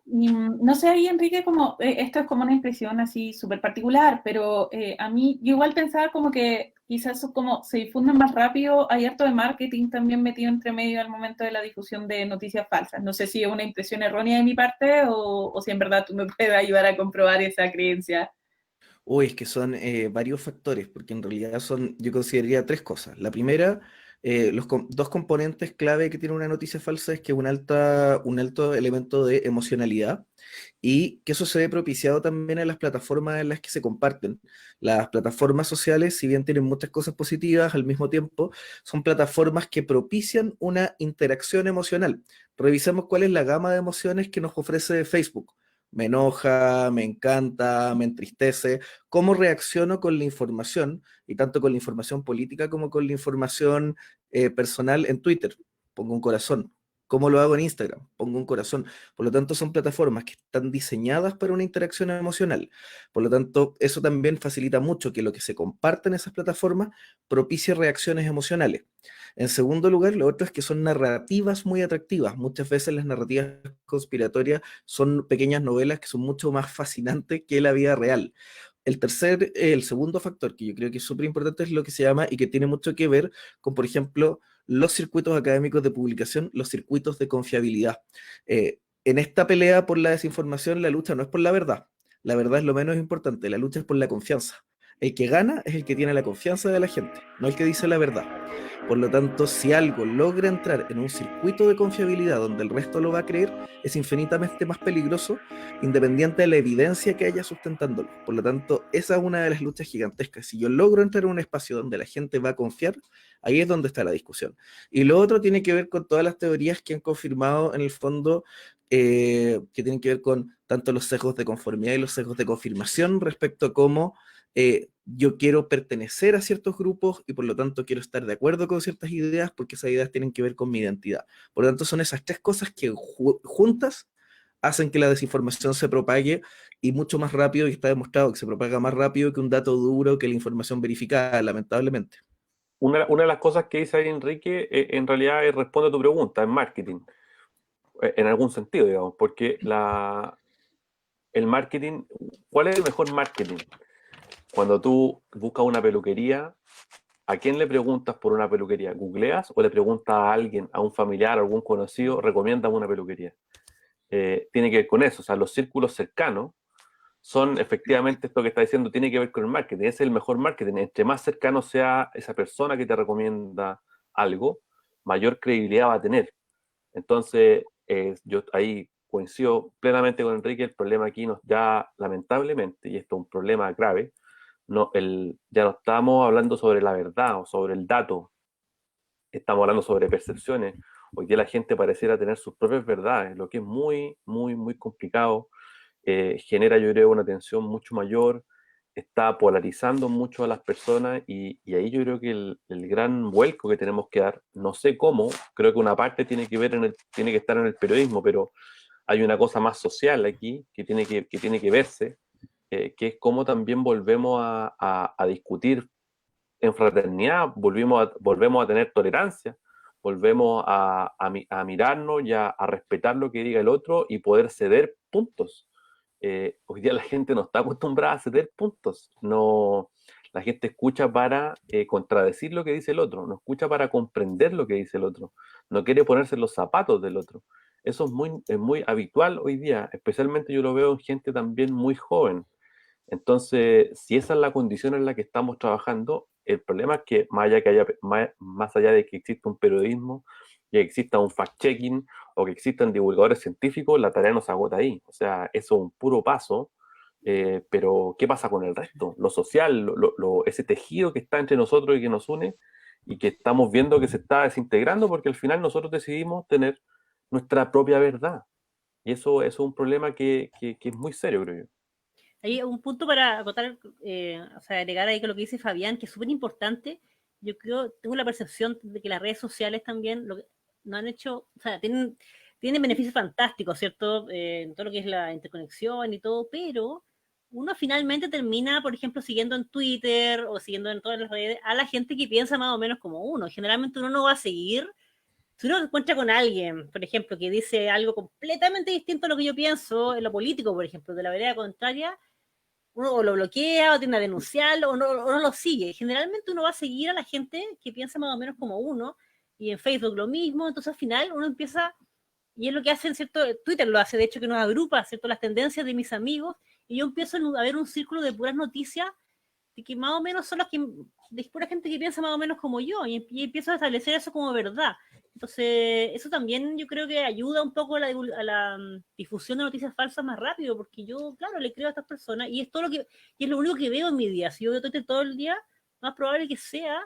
[SPEAKER 1] Y, no sé ahí, Enrique, como, esto es como una impresión así súper particular, pero a mí, yo igual pensaba como que quizás como se difunden más rápido, hay harto de marketing también metido entre medio al momento de la difusión de noticias falsas. No sé si es una impresión errónea de mi parte o si en verdad tú me puedes ayudar a comprobar esa creencia.
[SPEAKER 6] Uy, es que son varios factores, porque en realidad son, yo consideraría tres cosas. La primera, dos componentes clave que tiene una noticia falsa es que es un alto elemento de emocionalidad y que eso se ve propiciado también en las plataformas en las que se comparten. Las plataformas sociales, si bien tienen muchas cosas positivas, al mismo tiempo son plataformas que propician una interacción emocional. Revisemos cuál es la gama de emociones que nos ofrece Facebook. Me enoja, me encanta, me entristece. ¿Cómo reacciono con la información? Y tanto con la información política como con la información personal en Twitter. Pongo un corazón. ¿Cómo lo hago en Instagram? Pongo un corazón. Por lo tanto, son plataformas que están diseñadas para una interacción emocional. Por lo tanto, eso también facilita mucho que lo que se comparte en esas plataformas propicie reacciones emocionales. En segundo lugar, lo otro es que son narrativas muy atractivas. Muchas veces las narrativas conspiratorias son pequeñas novelas que son mucho más fascinantes que la vida real. El segundo factor que yo creo que es súper importante es lo que se llama y que tiene mucho que ver con, por ejemplo, los circuitos académicos de publicación, los circuitos de confiabilidad. En esta pelea por la desinformación, la lucha no es por la verdad. La verdad es lo menos importante, la lucha es por la confianza. El que gana es el que tiene la confianza de la gente, no el que dice la verdad. Por lo tanto, si algo logra entrar en un circuito de confiabilidad donde el resto lo va a creer, es infinitamente más peligroso, independiente de la evidencia que haya sustentándolo. Por lo tanto, esa es una de las luchas gigantescas. Si yo logro entrar en un espacio donde la gente va a confiar, ahí es donde está la discusión. Y lo otro tiene que ver con todas las teorías que han confirmado en el fondo, que tienen que ver con tanto los sesgos de conformidad y los sesgos de confirmación respecto a cómo yo quiero pertenecer a ciertos grupos y por lo tanto quiero estar de acuerdo con ciertas ideas porque esas ideas tienen que ver con mi identidad. Por lo tanto, son esas tres cosas que juntas hacen que la desinformación se propague y mucho más rápido, y está demostrado que se propaga más rápido que un dato duro, que la información verificada, lamentablemente.
[SPEAKER 7] Una de las cosas que dice ahí Enrique, en realidad responde a tu pregunta, en marketing, en algún sentido, digamos, porque el marketing, ¿cuál es el mejor marketing? Cuando tú buscas una peluquería, ¿a quién le preguntas por una peluquería? ¿Googleas o le preguntas a alguien, a un familiar, a algún conocido, recomiéndame una peluquería? Tiene que ver con eso, o sea, los círculos cercanos son efectivamente esto que está diciendo, tiene que ver con el marketing, ese es el mejor marketing. Entre más cercano sea esa persona que te recomienda algo, mayor credibilidad va a tener. Entonces, yo ahí coincido plenamente con Enrique, el problema aquí nos ya, lamentablemente, y esto es un problema grave, ya no estamos hablando sobre la verdad o sobre el dato, estamos hablando sobre percepciones. Hoy día la gente pareciera tener sus propias verdades, lo que es muy, muy, muy complicado. Genera, yo creo, una tensión mucho mayor, está polarizando mucho a las personas y ahí yo creo que el gran vuelco que tenemos que dar, no sé cómo, creo que una parte tiene que ver tiene que estar en el periodismo, pero hay una cosa más social aquí que tiene que verse, que es cómo también volvemos a discutir en fraternidad, volvemos a tener tolerancia, volvemos a mirarnos y a respetar lo que diga el otro y poder ceder puntos. Hoy día la gente no está acostumbrada a ceder puntos, no, la gente escucha para contradecir lo que dice el otro, no escucha para comprender lo que dice el otro, no quiere ponerse en los zapatos del otro. Eso es muy habitual hoy día, especialmente yo lo veo en gente también muy joven. Entonces, si esa es la condición en la que estamos trabajando, el problema es que más allá de que exista un periodismo, que exista un fact-checking o que existan divulgadores científicos, la tarea no se agota ahí. O sea, eso es un puro paso, pero ¿qué pasa con el resto? Lo social, ese tejido que está entre nosotros y que nos une y que estamos viendo que se está desintegrando porque al final nosotros decidimos tener nuestra propia verdad. Y eso es un problema que es muy serio, creo yo.
[SPEAKER 5] Hay un punto para acotar, o sea, agregar ahí con lo que dice Fabián, que es súper importante. Yo creo, tengo la percepción de que las redes sociales también no han hecho, o sea, tienen beneficios fantásticos, ¿cierto? En todo lo que es la interconexión y todo, pero uno finalmente termina, por ejemplo, siguiendo en Twitter o siguiendo en todas las redes a la gente que piensa más o menos como uno. Generalmente uno no va a seguir si uno se encuentra con alguien, por ejemplo, que dice algo completamente distinto a lo que yo pienso, en lo político, por ejemplo, de la vereda contraria, uno o lo bloquea, o tiende a denunciarlo, o no lo sigue. Generalmente uno va a seguir a la gente que piensa más o menos como uno, y en Facebook lo mismo, entonces al final uno empieza, y es lo que hacen, ¿cierto? Twitter lo hace, de hecho, que nos agrupa, ¿cierto? Las tendencias de mis amigos, y yo empiezo a ver un círculo de puras noticias, de que más o menos son las que, de pura gente que piensa más o menos como yo, y empiezo a establecer eso como verdad. Entonces, eso también yo creo que ayuda un poco a la difusión de noticias falsas más rápido, porque yo, claro, le creo a estas personas, y es todo y es lo único que veo en mi día. Si yo veo Twitter todo el día, más probable que sea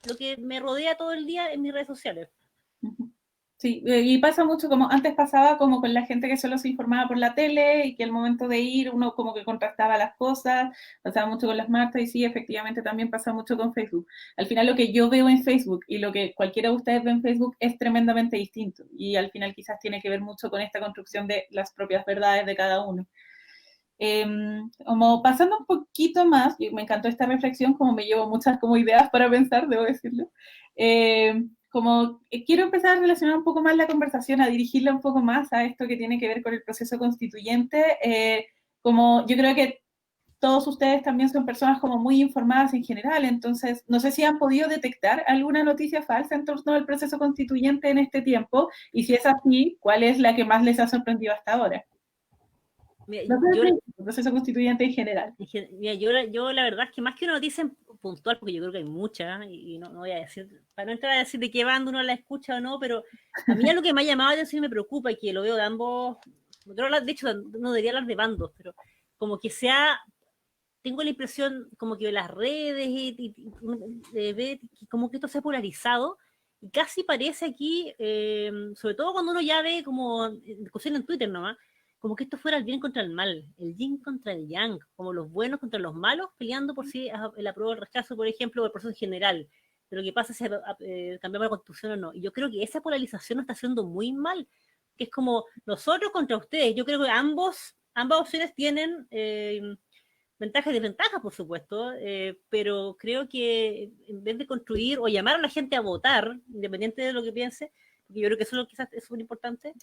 [SPEAKER 5] lo que me rodea todo el día en mis redes sociales.
[SPEAKER 1] Sí, y pasa mucho como antes pasaba como con la gente que solo se informaba por la tele y que al momento de ir uno como que contrastaba las cosas, pasaba mucho con las marcas y sí, efectivamente también pasa mucho con Facebook. Al final lo que yo veo en Facebook y lo que cualquiera de ustedes ve en Facebook es tremendamente distinto y al final quizás tiene que ver mucho con esta construcción de las propias verdades de cada uno. Como pasando un poquito más, y me encantó esta reflexión, como me llevo muchas como ideas para pensar, debo decirlo, como quiero empezar a relacionar un poco más la conversación, a dirigirla un poco más a esto que tiene que ver con el proceso constituyente, como yo creo que todos ustedes también son personas como muy informadas en general, entonces no sé si han podido detectar alguna noticia falsa en torno al proceso constituyente en este tiempo, y si es así, ¿cuál es la que más les ha sorprendido hasta ahora?
[SPEAKER 5] Mira,
[SPEAKER 1] No sé el proceso constituyente en general.
[SPEAKER 5] Mira, yo la verdad es que más que una noticia puntual, porque yo creo que hay muchas, y no voy a decir, para no entrar a decir de qué bando uno la escucha o no, pero a mí lo que me ha llamado la atención y me preocupa, y que lo veo de ambos, de hecho no debería hablar de bandos, pero como que tengo la impresión como que las redes como que esto se ha polarizado, y casi parece aquí, sobre todo cuando uno ya ve como discusión en Twitter nomás, como que esto fuera el bien contra el mal, el yin contra el yang, como los buenos contra los malos, peleando por si el apruebo o el rechazo, por ejemplo, o el proceso general, de lo que pasa si cambiamos la constitución o no. Y yo creo que esa polarización nos está haciendo muy mal, que es como nosotros contra ustedes. Yo creo que ambas opciones tienen ventajas y desventajas, por supuesto, pero creo que en vez de construir o llamar a la gente a votar, independiente de lo que piense, porque yo creo que eso quizás es súper importante.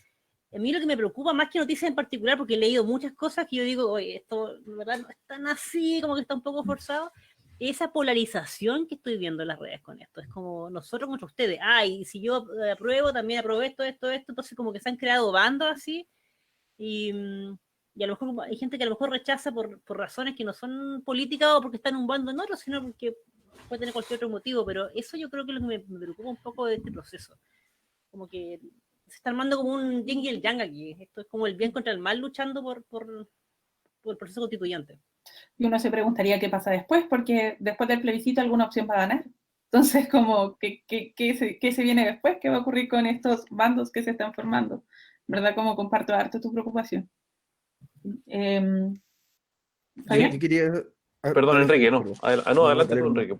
[SPEAKER 5] A mí lo que me preocupa, más que noticias en particular, porque he leído muchas cosas que yo digo, oye, esto de verdad no es tan así, como que está un poco forzado, esa polarización que estoy viendo en las redes con esto. Es como nosotros contra ustedes. Y si yo apruebo, también apruebo esto, entonces como que se han creado bandos así, y a lo mejor hay gente que a lo mejor rechaza por razones que no son políticas o porque está en un bando en otro, sino porque puede tener cualquier otro motivo, pero eso yo creo que es lo que me preocupa un poco de este proceso. Como que se está armando como un yin y el yang aquí. Esto es como el bien contra el mal luchando por el proceso constituyente.
[SPEAKER 1] Y uno se preguntaría qué pasa después, porque después del plebiscito alguna opción va a ganar. Entonces, como, ¿qué se viene después? ¿Qué va a ocurrir con estos bandos que se están formando? ¿Verdad? Como comparto harto tu preocupación.
[SPEAKER 6] Yo quería...
[SPEAKER 7] Perdón, Enrique, no. Adelante tú, Enrique.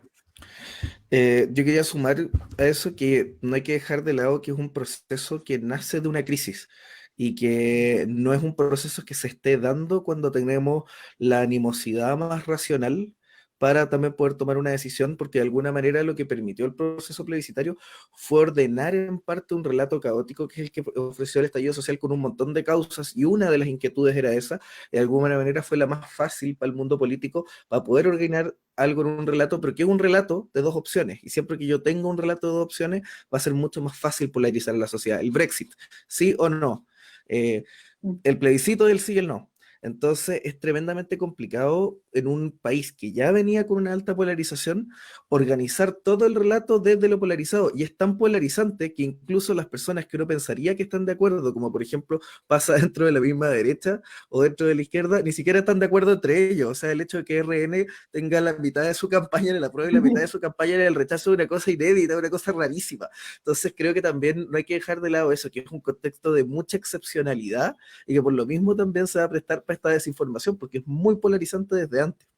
[SPEAKER 6] Yo quería sumar a eso que no hay que dejar de lado que es un proceso que nace de una crisis y que no es un proceso que se esté dando cuando tenemos la animosidad más racional para también poder tomar una decisión, porque de alguna manera lo que permitió el proceso plebiscitario fue ordenar en parte un relato caótico que es el que ofreció el estallido social con un montón de causas, y una de las inquietudes era esa. De alguna manera fue la más fácil para el mundo político para poder ordenar algo en un relato, pero que es un relato de dos opciones, y siempre que yo tenga un relato de dos opciones va a ser mucho más fácil polarizar a la sociedad. El Brexit, sí o no, el plebiscito del sí y el no. Entonces es tremendamente complicado en un país que ya venía con una alta polarización organizar todo el relato desde lo polarizado, y es tan polarizante que incluso las personas que uno pensaría que están de acuerdo, como por ejemplo pasa dentro de la misma derecha o dentro de la izquierda, ni siquiera están de acuerdo entre ellos. O sea, el hecho de que RN tenga la mitad de su campaña en el apruebo y la mitad de su campaña en el rechazo es una cosa inédita, una cosa rarísima. Entonces creo que también no hay que dejar de lado eso, que es un contexto de mucha excepcionalidad y que por lo mismo también se va a prestar para esta desinformación, porque es muy polarizante desde antes.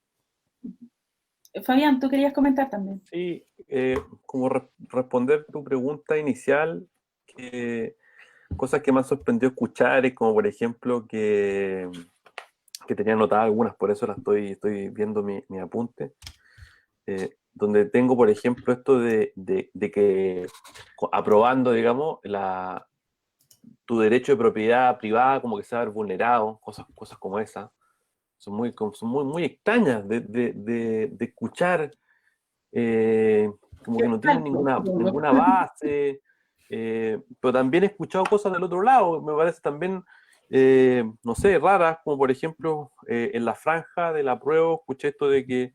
[SPEAKER 1] Fabián, tú querías comentar también.
[SPEAKER 7] Sí, como responder tu pregunta inicial, cosas que me han sorprendido escuchar es como por ejemplo que tenía anotadas algunas, por eso las estoy viendo mi apunte. donde tengo, por ejemplo, esto de que aprobando, digamos, tu derecho de propiedad privada como que se va a ver vulnerado, cosas como esas, son muy extrañas de escuchar, como que no tienen ninguna base, pero también he escuchado cosas del otro lado, me parece también, no sé, raras, como por ejemplo, en la franja del apruebo, escuché esto de que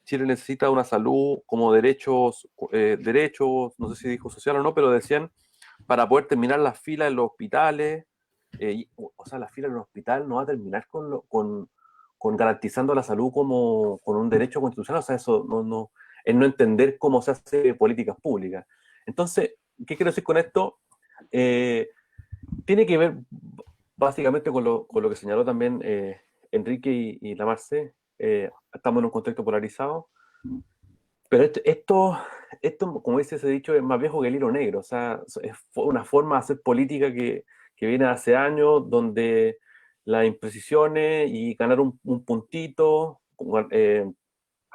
[SPEAKER 7] Chile necesita una salud como derechos, no sé si dijo social o no, pero decían para poder terminar las filas en los hospitales, o sea, la fila en el hospital no va a terminar con garantizando la salud como con un derecho constitucional, o sea, eso es no entender cómo se hace políticas públicas. Entonces, ¿qué quiero decir con esto? Tiene que ver básicamente con lo que señaló también Enrique y la Marce. Estamos en un contexto polarizado, pero esto, como dice ese dicho, es más viejo que el hilo negro, o sea, fue una forma de hacer política que viene de hace años, donde las imprecisiones y ganar un puntito,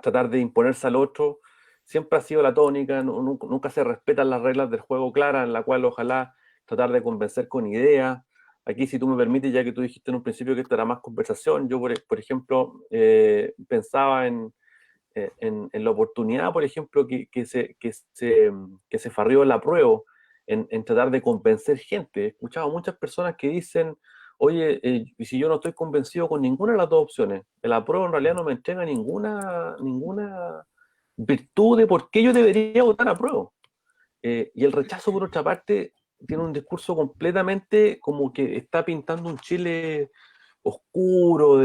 [SPEAKER 7] tratar de imponerse al otro, siempre ha sido la tónica, nunca se respetan las reglas del juego claras, en la cual ojalá tratar de convencer con ideas. Aquí, si tú me permites, ya que tú dijiste en un principio que esto era más conversación, yo, por ejemplo, pensaba en la oportunidad, por ejemplo, que se farrió el apruebo, en tratar de convencer gente. He escuchado muchas personas que dicen, oye, y si yo no estoy convencido con ninguna de las dos opciones, el apruebo en realidad no me entrega ninguna virtud de por qué yo debería votar apruebo. Y el rechazo, por otra parte, tiene un discurso completamente como que está pintando un Chile oscuro,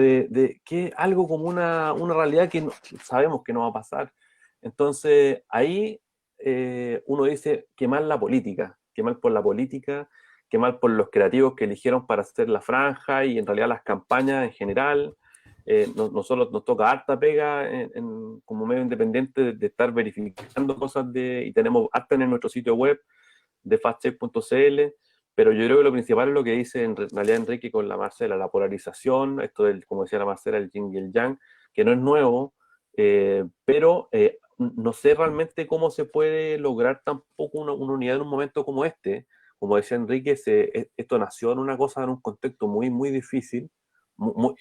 [SPEAKER 7] que algo como una realidad que sabemos que no va a pasar. Entonces, ahí uno dice, qué mal la política, qué mal por la política, qué mal por los creativos que eligieron para hacer la franja y en realidad las campañas en general. Nosotros nos toca harta pega como medio independiente de estar verificando cosas y tenemos harta en nuestro sitio web de factcheck.cl, pero yo creo que lo principal es lo que dice en realidad Enrique con la Marcela, la polarización, esto del, como decía la Marcela, el yin y el yang, que no es nuevo, pero no sé realmente cómo se puede lograr tampoco una unidad en un momento como este. Como decía Enrique, esto nació en una cosa, en un contexto muy, muy difícil,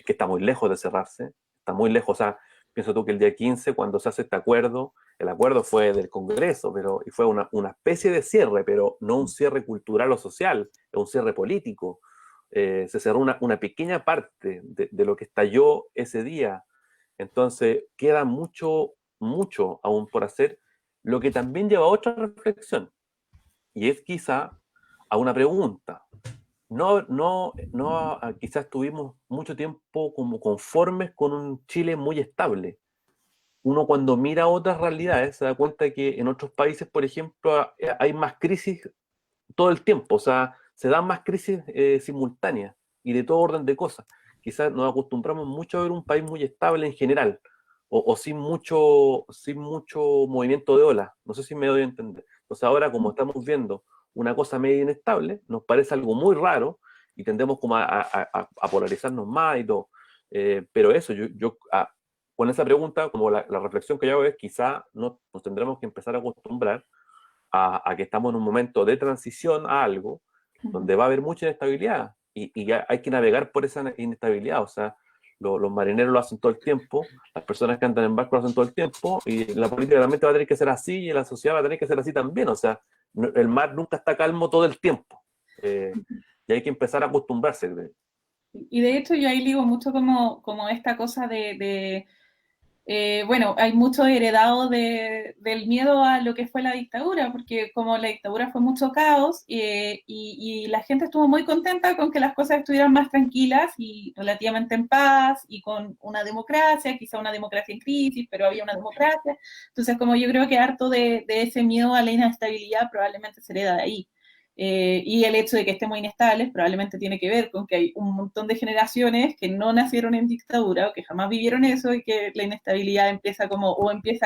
[SPEAKER 7] que está muy lejos de cerrarse, está muy lejos, o sea, pienso tú que el día 15, cuando se hace este acuerdo, el acuerdo fue del Congreso, y fue una especie de cierre, pero no un cierre cultural o social, es un cierre político. Se cerró una pequeña parte de lo que estalló ese día. Entonces, queda mucho, mucho aún por hacer, lo que también lleva a otra reflexión, y es quizá a una pregunta. Quizás estuvimos mucho tiempo como conformes con un Chile muy estable. Uno cuando mira otras realidades se da cuenta que en otros países, por ejemplo, hay más crisis todo el tiempo, o sea, se dan más crisis simultáneas y de todo orden de cosas. Quizás nos acostumbramos mucho a ver un país muy estable en general, o sin mucho movimiento de olas. No sé si me doy a entender. Entonces ahora, como estamos viendo una cosa medio inestable, nos parece algo muy raro y tendemos como a polarizarnos más y todo. Pero eso, con esa pregunta, como la reflexión que yo hago es, quizá nos tendremos que empezar a acostumbrar a que estamos en un momento de transición a algo donde va a haber mucha inestabilidad y ya hay que navegar por esa inestabilidad. O sea, los marineros lo hacen todo el tiempo, las personas que andan en barco lo hacen todo el tiempo, y la política realmente va a tener que ser así y la sociedad va a tener que ser así también. O sea, el mar nunca está calmo todo el tiempo. Y hay que empezar a acostumbrarse.
[SPEAKER 1] Y de hecho yo ahí digo mucho como esta cosa bueno, hay mucho heredado del miedo a lo que fue la dictadura, porque como la dictadura fue mucho caos y la gente estuvo muy contenta con que las cosas estuvieran más tranquilas y relativamente en paz y con una democracia, quizá una democracia en crisis, pero había una democracia. Entonces, como yo creo que harto de ese miedo a la inestabilidad probablemente se hereda de ahí. Y el hecho de que estemos inestables probablemente tiene que ver con que hay un montón de generaciones que no nacieron en dictadura o que jamás vivieron eso y que la inestabilidad empieza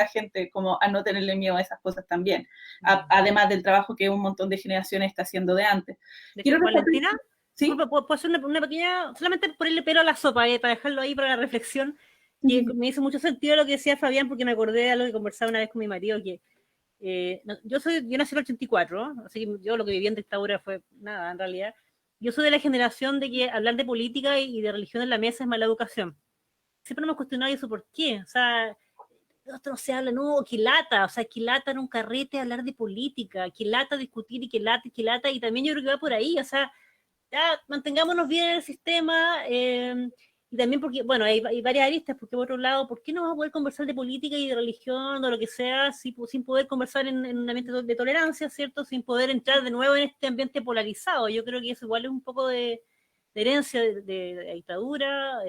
[SPEAKER 1] gente como a no tenerle miedo a esas cosas también, además del trabajo que un montón de generaciones está haciendo de antes.
[SPEAKER 5] Valentina,
[SPEAKER 1] ¿sí?
[SPEAKER 5] ¿puedo hacer una pequeña, solamente ponerle pelo a la sopa, para dejarlo ahí para la reflexión? Y me hizo mucho sentido lo que decía Fabián, porque me acordé de algo que conversaba una vez con mi marido, que yo nací en el 84, ¿no? Así que yo lo que viví en dictadura fue nada, en realidad. Yo soy de la generación de que hablar de política y de religión en la mesa es mala educación. Siempre me hemos cuestionado eso, ¿por qué? O sea, no se habla, no, que lata, o sea, que lata en un carrete hablar de política, que lata discutir y que lata, y también yo creo que va por ahí, o sea, ya mantengámonos bien en el sistema, y también porque, bueno, hay varias aristas, porque por otro lado, ¿por qué no vamos a poder conversar de política y de religión o lo que sea sin poder conversar en un ambiente de tolerancia, ¿cierto? Sin poder entrar de nuevo en este ambiente polarizado. Yo creo que eso igual es un poco de herencia de dictadura,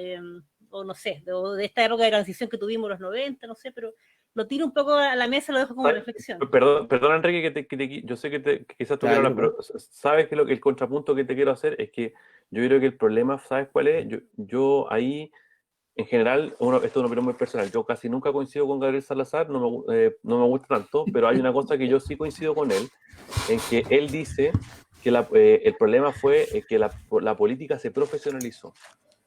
[SPEAKER 5] o no sé, de esta época de transición que tuvimos los 90, no sé, pero lo tiro un poco a la mesa, lo dejo como reflexión.
[SPEAKER 7] Perdón, Enrique, yo sé que quizás tú quieras hablar, pero sabes que el contrapunto que te quiero hacer es que yo creo que el problema, ¿sabes cuál es? Yo ahí, en general, esto es una opinión muy personal, yo casi nunca coincido con Gabriel Salazar, no me gusta tanto, pero hay una cosa que yo sí coincido con él, en que él dice que el problema fue que la política se profesionalizó.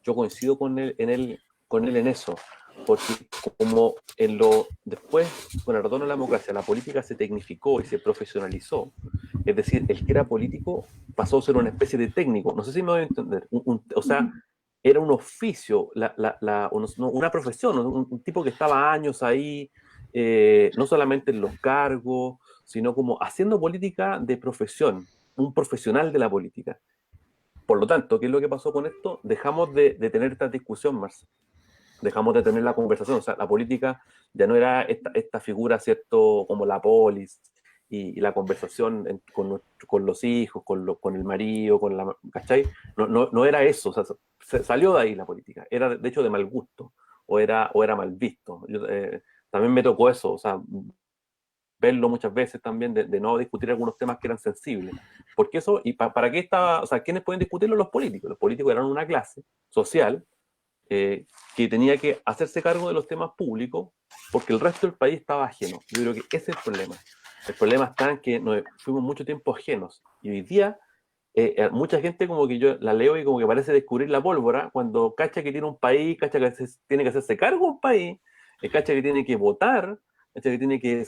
[SPEAKER 7] Yo coincido con él en eso, porque como después, con el retorno a la democracia, la política se tecnificó y se profesionalizó, es decir, el que era político pasó a ser una especie de técnico, no sé si me voy a entender, o sea, era un oficio, una profesión, un tipo que estaba años ahí, no solamente en los cargos, sino como haciendo política de profesión, un profesional de la política. Por lo tanto, ¿qué es lo que pasó con esto? Dejamos de tener esta discusión, Marcelo. Dejamos de tener la conversación. O sea, la política ya no era esta figura, ¿cierto? Como la polis y la conversación con los hijos, con el marido, ¿cachai? No era eso. O sea, salió de ahí la política. Era, de hecho, de mal gusto o era mal visto. También me tocó eso. O sea, verlo muchas veces también, de no discutir algunos temas que eran sensibles. Porque eso, ¿y para qué estaba? O sea, ¿quiénes pueden discutirlo? Los políticos. Los políticos eran una clase social que tenía que hacerse cargo de los temas públicos porque el resto del país estaba ajeno. Yo creo que ese es el problema. El problema está en que fuimos mucho tiempo ajenos. Y hoy día, mucha gente como que yo la leo y como que parece descubrir la pólvora cuando cacha que tiene un país, cacha que tiene que hacerse cargo de un país, cacha que tiene que votar, que tiene que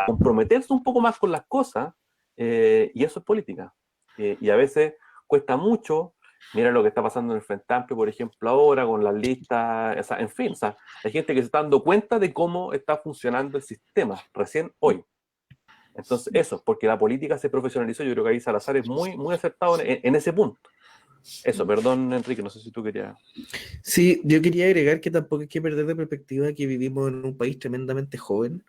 [SPEAKER 7] comprometerse un poco más con las cosas, y eso es política. Y a veces cuesta mucho. Mira lo que está pasando en el Frente Amplio, por ejemplo, ahora con las listas, o sea, en fin, o sea, hay gente que se está dando cuenta de cómo está funcionando el sistema, recién hoy. Entonces, eso, porque la política se profesionalizó, yo creo que ahí Salazar es muy, muy acertado en ese punto. Eso, perdón, Enrique, no sé si tú querías...
[SPEAKER 6] Sí, yo quería agregar que tampoco hay que perder de perspectiva que vivimos en un país tremendamente joven,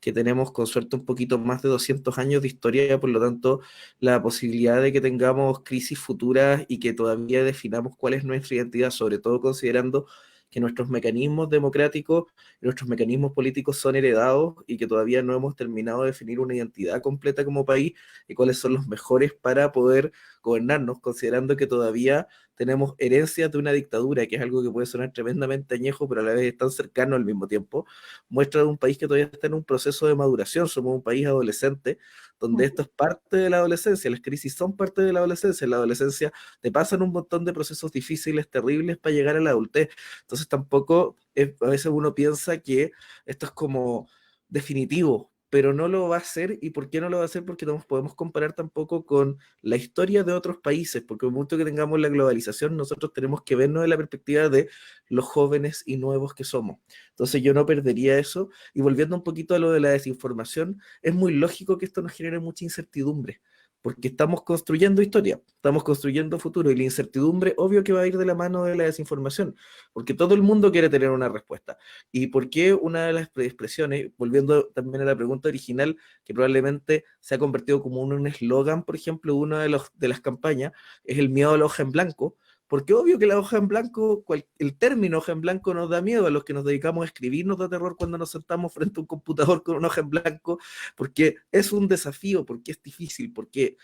[SPEAKER 6] que tenemos con suerte un poquito más de 200 años de historia, por lo tanto, la posibilidad de que tengamos crisis futuras y que todavía definamos cuál es nuestra identidad, sobre todo considerando que nuestros mecanismos democráticos, nuestros mecanismos políticos son heredados y que todavía no hemos terminado de definir una identidad completa como país y cuáles son los mejores para poder gobernarnos, considerando que todavía tenemos herencias de una dictadura, que es algo que puede sonar tremendamente añejo, pero a la vez es tan cercano al mismo tiempo, muestra de un país que todavía está en un proceso de maduración. Somos un país adolescente, donde esto es parte de la adolescencia, las crisis son parte de la adolescencia. En la adolescencia te pasan un montón de procesos difíciles, terribles, para llegar a la adultez. Entonces tampoco, a veces uno piensa que esto es como definitivo, pero no lo va a hacer. ¿Y por qué no lo va a hacer? Porque no nos podemos comparar tampoco con la historia de otros países, porque al momento que tengamos la globalización, nosotros tenemos que vernos de la perspectiva de los jóvenes y nuevos que somos. Entonces yo no perdería eso. Y volviendo un poquito a lo de la desinformación, es muy lógico que esto nos genere mucha incertidumbre, porque estamos construyendo historia, estamos construyendo futuro, y la incertidumbre obvio que va a ir de la mano de la desinformación, porque todo el mundo quiere tener una respuesta. ¿Y por qué una de las expresiones, volviendo también a la pregunta original, que probablemente se ha convertido como un eslogan, por ejemplo, una de las campañas, es el miedo a la hoja en blanco? Porque obvio que la hoja en blanco, el término hoja en blanco nos da miedo. A los que nos dedicamos a escribir nos da terror cuando nos sentamos frente a un computador con una hoja en blanco, porque es un desafío, porque es difícil, porque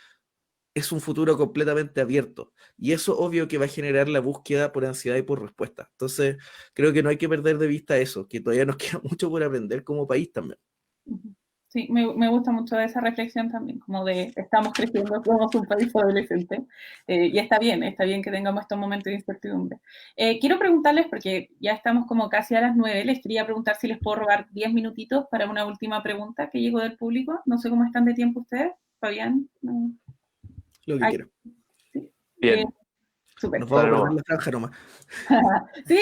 [SPEAKER 6] es un futuro completamente abierto. Y eso obvio que va a generar la búsqueda por ansiedad y por respuesta. Entonces, creo que no hay que perder de vista eso, que todavía nos queda mucho por aprender como país también.
[SPEAKER 1] Sí, me gusta mucho esa reflexión también, como de estamos creciendo, somos un país adolescente, y está bien que tengamos estos momentos de incertidumbre. Quiero preguntarles, porque ya estamos como casi a las 9, les quería preguntar si les puedo robar 10 minutitos para una última pregunta que llegó del público. No sé cómo están de tiempo ustedes, Fabián. No.
[SPEAKER 6] Lo que
[SPEAKER 1] Ay,
[SPEAKER 6] quiero.
[SPEAKER 1] sí.
[SPEAKER 7] Bien.
[SPEAKER 1] Súper.
[SPEAKER 6] Nos vamos a
[SPEAKER 7] Dale
[SPEAKER 6] poner
[SPEAKER 7] nomás.
[SPEAKER 6] la franja nomás.
[SPEAKER 1] Sí,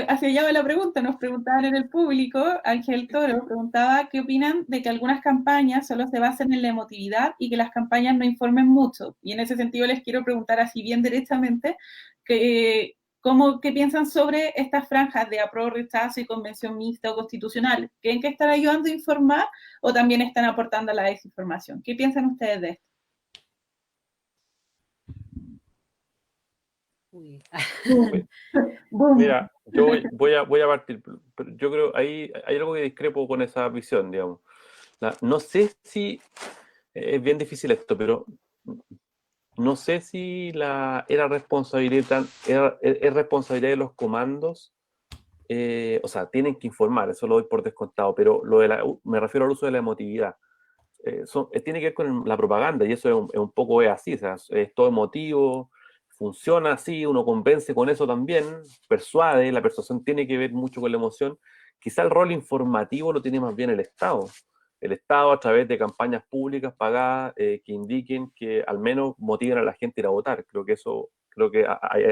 [SPEAKER 1] hacia allá va la pregunta. Nos preguntaban en el público, Ángel Toro preguntaba qué opinan de que algunas campañas solo se basen en la emotividad y que las campañas no informen mucho. Y en ese sentido les quiero preguntar así bien directamente, ¿qué piensan sobre estas franjas de apruebo, rechazo y convención mixta o constitucional? ¿Creen que están ayudando a informar o también están aportando a la desinformación? ¿Qué piensan ustedes de esto?
[SPEAKER 5] Uy.
[SPEAKER 1] Boom.
[SPEAKER 7] Mira, yo voy a partir, pero yo creo ahí hay algo que discrepo con esa visión, digamos. No sé si, es bien difícil esto, pero no sé si era responsabilidad, es responsabilidad de los comandos, o sea, tienen que informar, eso lo doy por descontado, pero me refiero al uso de la emotividad. Tiene que ver con la propaganda y eso es un poco así, o sea, es todo emotivo, funciona así, uno convence con eso también, persuade, la persuasión tiene que ver mucho con la emoción. Quizá el rol informativo lo tiene más bien el Estado. El Estado a través de campañas públicas pagadas que indiquen que al menos motiven a la gente a ir a votar. Creo que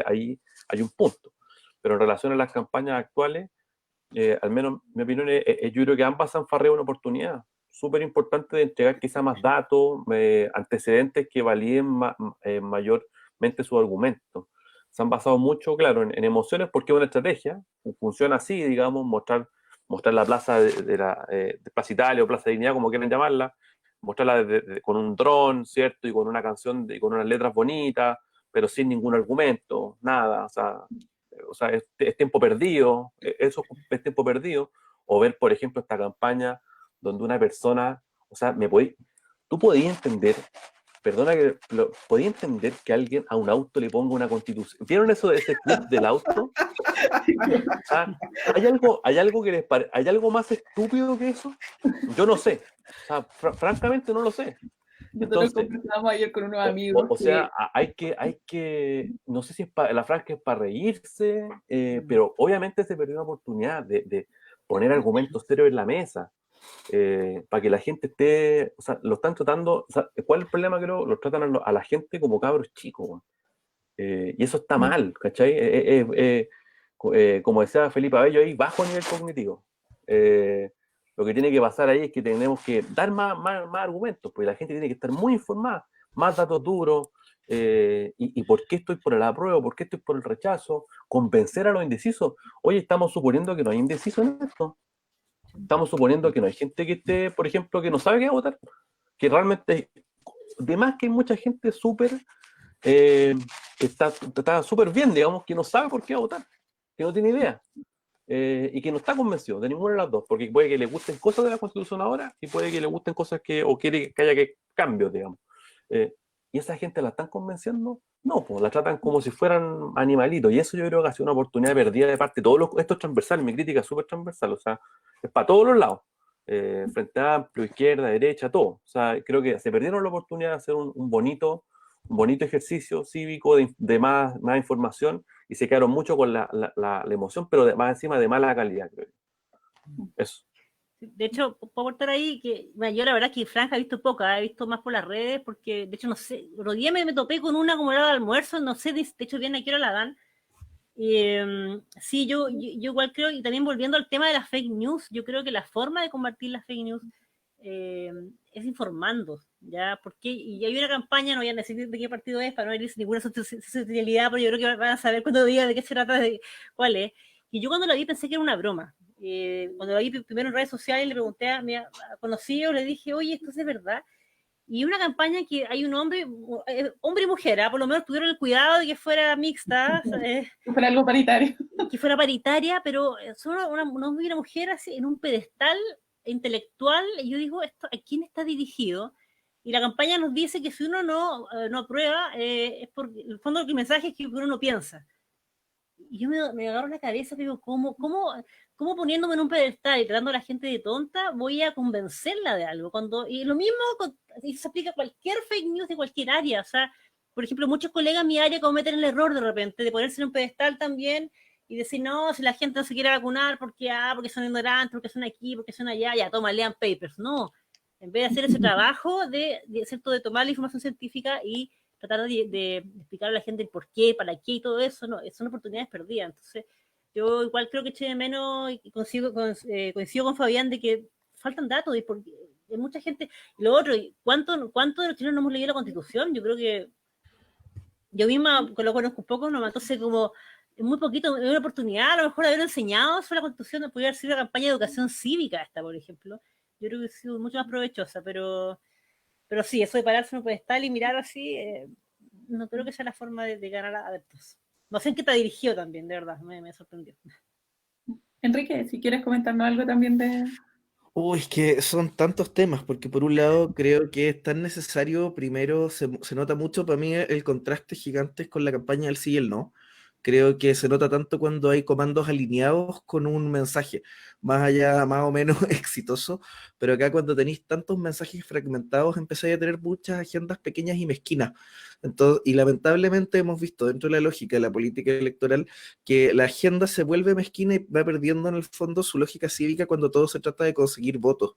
[SPEAKER 7] ahí hay un punto. Pero en relación a las campañas actuales, al menos mi opinión yo creo que ambas han farreado una oportunidad súper importante de entregar quizá más datos, antecedentes que validen mayormente su argumento. Se han basado mucho, claro, en emociones porque es una estrategia, funciona así, digamos, mostrar la plaza de Plaza Italia o Plaza Dignidad, como quieran llamarla, mostrarla con un dron, ¿cierto? Y con una canción, con unas letras bonitas, pero sin ningún argumento, nada, o sea, es tiempo perdido, eso es tiempo perdido, o ver, por ejemplo, esta campaña donde una persona, o sea, tú podías entender, perdona que, podías entender que alguien a un auto le ponga una constitución. ¿Vieron eso de ese clip del auto? ¿Ah? ¿Hay algo hay algo más estúpido que eso? Yo no sé, o sea, francamente no lo sé.
[SPEAKER 1] Nosotros
[SPEAKER 7] Entonces,
[SPEAKER 1] conversábamos ayer con unos amigos
[SPEAKER 7] o sea, hay que, no sé si la franja es para reírse, pero obviamente se perdió una oportunidad de poner argumentos serios en la mesa, para que la gente esté, o sea, lo están tratando, o sea, ¿cuál es el problema? Creo, lo tratan a la gente como cabros chicos, y eso está mal, ¿cachai? Como decía Felipe Abello ahí, bajo nivel cognitivo. Lo que tiene que pasar ahí es que tenemos que dar más argumentos, porque la gente tiene que estar muy informada, más datos duros, y por qué estoy por el apruebo, por qué estoy por el rechazo, convencer a los indecisos. Oye, estamos suponiendo que no hay indecisos en esto. Estamos suponiendo que no hay gente que esté, por ejemplo, que no sabe qué votar, que realmente, además que hay mucha gente súper, que está súper bien, digamos, que no sabe por qué votar, que no tiene idea. Y que no está convencido de ninguna de las dos, porque puede que le gusten cosas de la Constitución ahora y puede que le gusten cosas o quiere que haya cambios, digamos. ¿Y esa gente la están convenciendo? No, pues la tratan como si fueran animalitos, y eso yo creo que ha sido una oportunidad perdida de parte de todos estos transversales. Mi crítica es súper transversal, o sea, es para todos los lados, Frente Amplio, izquierda, derecha, todo. O sea, creo que se perdieron la oportunidad de hacer un bonito ejercicio cívico de más información, y se quedaron mucho con la emoción, pero más encima de mala calidad, creo. Eso.
[SPEAKER 5] De hecho, puedo aportar ahí que bueno, yo la verdad que franja he visto poca, he visto más por las redes, porque de hecho no sé, otro día me topé con una como era de almuerzo, no sé de hecho bien a qué hora la dan. Sí, yo igual creo, y también volviendo al tema de las fake news, yo creo que la forma de combatir las fake news es informando, ¿ya? Porque, y hay una campaña, no voy a decir de qué partido es, para no herir ninguna susceptibilidad, pero yo creo que van a saber cuando diga de qué se trata, de cuál es. Y yo cuando la vi pensé que era una broma. Cuando la vi primero en redes sociales, le pregunté a mi conocido, le dije, oye, ¿esto es de verdad? Y una campaña que hay un hombre y mujer, por lo menos tuvieron el cuidado de que fuera mixta,
[SPEAKER 1] que fuera algo paritario.
[SPEAKER 5] Que fuera paritaria, pero solo un hombre y una mujer así en un pedestal intelectual. Y yo digo, ¿esto a quién está dirigido? Y la campaña nos dice que si uno no aprueba, es porque, en el fondo, el mensaje es que uno no piensa. Y yo me agarro la cabeza y digo, ¿cómo poniéndome en un pedestal y tratando a la gente de tonta voy a convencerla de algo? Y lo mismo y se aplica a cualquier fake news de cualquier área. O sea, por ejemplo, muchos colegas en mi área cometen el error de repente de ponerse en un pedestal también y decir, no, si la gente no se quiere vacunar porque son ignorantes, porque son aquí, porque son allá, ya, toma, lean papers. No, en vez de hacer ese trabajo ¿cierto? De tomar la información científica y tratar de explicar a la gente el por qué, para qué y todo eso, no, son oportunidades perdidas. Entonces, yo igual creo que eché de menos y coincido con Fabián de que faltan datos y porque hay mucha gente. Y lo otro, ¿cuánto de los chilenos no hemos leído la Constitución? Yo creo que yo misma lo conozco un poco, ¿no? Entonces como es muy poquito, es una oportunidad a lo mejor de haber enseñado sobre la Constitución, podría haber sido una campaña de educación cívica esta, por ejemplo. Yo creo que ha sido mucho más provechosa, pero sí, eso de pararse en un pedestal y mirar así, no creo que sea la forma de ganar adeptos. No sé en qué te dirigió también, de verdad, me sorprendió.
[SPEAKER 1] Enrique, si quieres comentarnos algo también de...
[SPEAKER 6] Uy, es que son tantos temas, porque por un lado creo que es tan necesario, primero se nota mucho para mí el contraste gigante con la campaña del sí y el no. Creo que se nota tanto cuando hay comandos alineados con un mensaje, más allá, más o menos exitoso, pero acá cuando tenéis tantos mensajes fragmentados empezáis a tener muchas agendas pequeñas y mezquinas. Entonces, y lamentablemente hemos visto dentro de la lógica de la política electoral que la agenda se vuelve mezquina y va perdiendo en el fondo su lógica cívica cuando todo se trata de conseguir votos.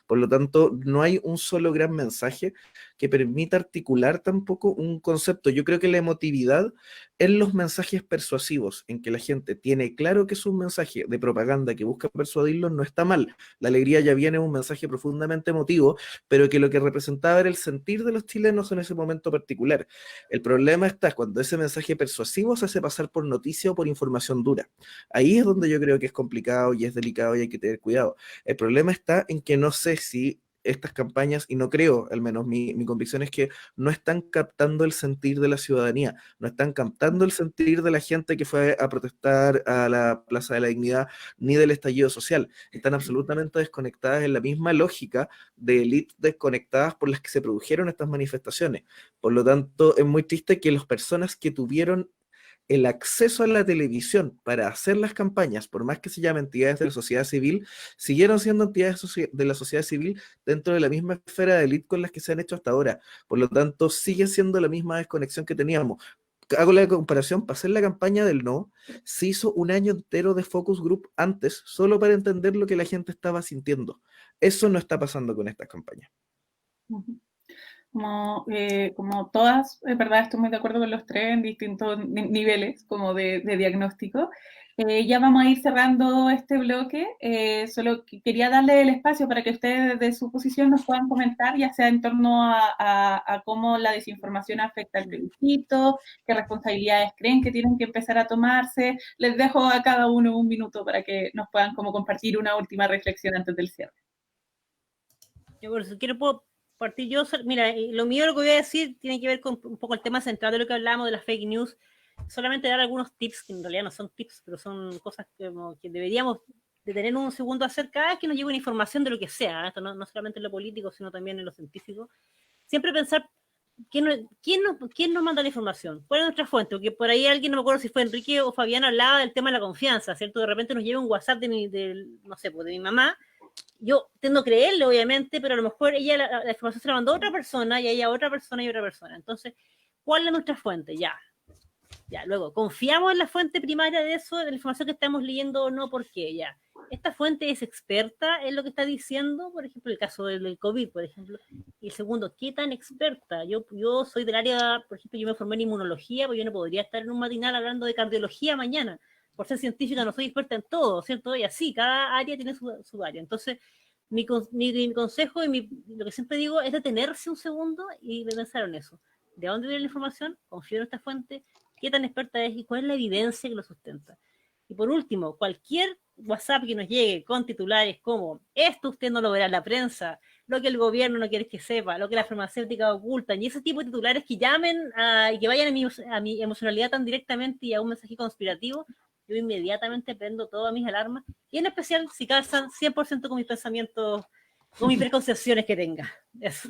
[SPEAKER 6] Por lo tanto, no hay un solo gran mensaje que permita articular tampoco un concepto. Yo creo que la emotividad en los mensajes persuasivos, en que la gente tiene claro que es un mensaje de propaganda que busca persuadirlos, no está mal. La alegría ya viene un mensaje profundamente emotivo, pero que lo que representaba era el sentir de los chilenos en ese momento particular. El problema está cuando ese mensaje persuasivo se hace pasar por noticia o por información dura. Ahí es donde yo creo que es complicado y es delicado y hay que tener cuidado. El problema está en que no sé si estas campañas, y no creo, al menos mi convicción es que no están captando el sentir de la ciudadanía, no están captando el sentir de la gente que fue a protestar a la Plaza de la Dignidad, ni del estallido social. Están absolutamente desconectadas en la misma lógica de élites desconectadas por las que se produjeron estas manifestaciones. Por lo tanto, es muy triste que las personas que tuvieron el acceso a la televisión para hacer las campañas, por más que se llamen entidades de la sociedad civil, siguieron siendo entidades de la sociedad civil dentro de la misma esfera de élite con las que se han hecho hasta ahora. Por lo tanto, sigue siendo la misma desconexión que teníamos. Hago la comparación, para hacer la campaña del no, se hizo un año entero de focus group antes, solo para entender lo que la gente estaba sintiendo. Eso no está pasando con estas campañas.
[SPEAKER 1] Como todas, es verdad, estoy muy de acuerdo con los tres en distintos niveles como de diagnóstico. Ya vamos a ir cerrando este bloque, solo quería darle el espacio para que ustedes desde su posición nos puedan comentar, ya sea en torno a cómo la desinformación afecta al plebiscito, qué responsabilidades creen que tienen que empezar a tomarse. Les dejo a cada uno un minuto para que nos puedan como compartir una última reflexión antes del cierre.
[SPEAKER 5] Yo por eso puedo partir yo. Mira, lo mío, lo que voy a decir, tiene que ver con un poco el tema central de lo que hablamos de las fake news. Solamente dar algunos tips, que en realidad no son tips, pero son cosas que deberíamos de tener un segundo a hacer cada vez que nos llegue una información de lo que sea. Esto no solamente en lo político, sino también en lo científico. Siempre pensar quién nos manda la información, cuál es nuestra fuente, porque por ahí alguien, no me acuerdo si fue Enrique o Fabián, hablaba del tema de la confianza, ¿cierto? De repente nos llega un WhatsApp de mi mamá. Yo tendo a creerle, obviamente, pero a lo mejor ella la información se la mandó a otra persona y ella a otra persona y otra persona. Entonces, ¿cuál es nuestra fuente? Ya. Luego, ¿confiamos en la fuente primaria de eso, de la información que estamos leyendo o no? ¿Por qué? Ya. ¿Esta fuente es experta en lo que está diciendo? Por ejemplo, el caso del COVID, por ejemplo. Y el segundo, ¿qué tan experta? Yo soy del área, por ejemplo, yo me formé en inmunología, pues yo no podría estar en un matinal hablando de cardiología mañana. Por ser científica no soy experta en todo, ¿cierto? Y así, cada área tiene su área. Entonces, mi consejo y lo que siempre digo es detenerse un segundo y pensar en eso. ¿De dónde viene la información? Confío en esta fuente. ¿Qué tan experta es y cuál es la evidencia que lo sustenta? Y por último, cualquier WhatsApp que nos llegue con titulares como esto usted no lo verá en la prensa, lo que el gobierno no quiere que sepa, lo que las farmacéuticas ocultan, y ese tipo de titulares que llamen y que vayan a mi emocionalidad tan directamente y a un mensaje conspirativo, yo inmediatamente prendo todas mis alarmas, y en especial si calzan 100% con mis pensamientos, con mis preconcepciones que tenga. Eso.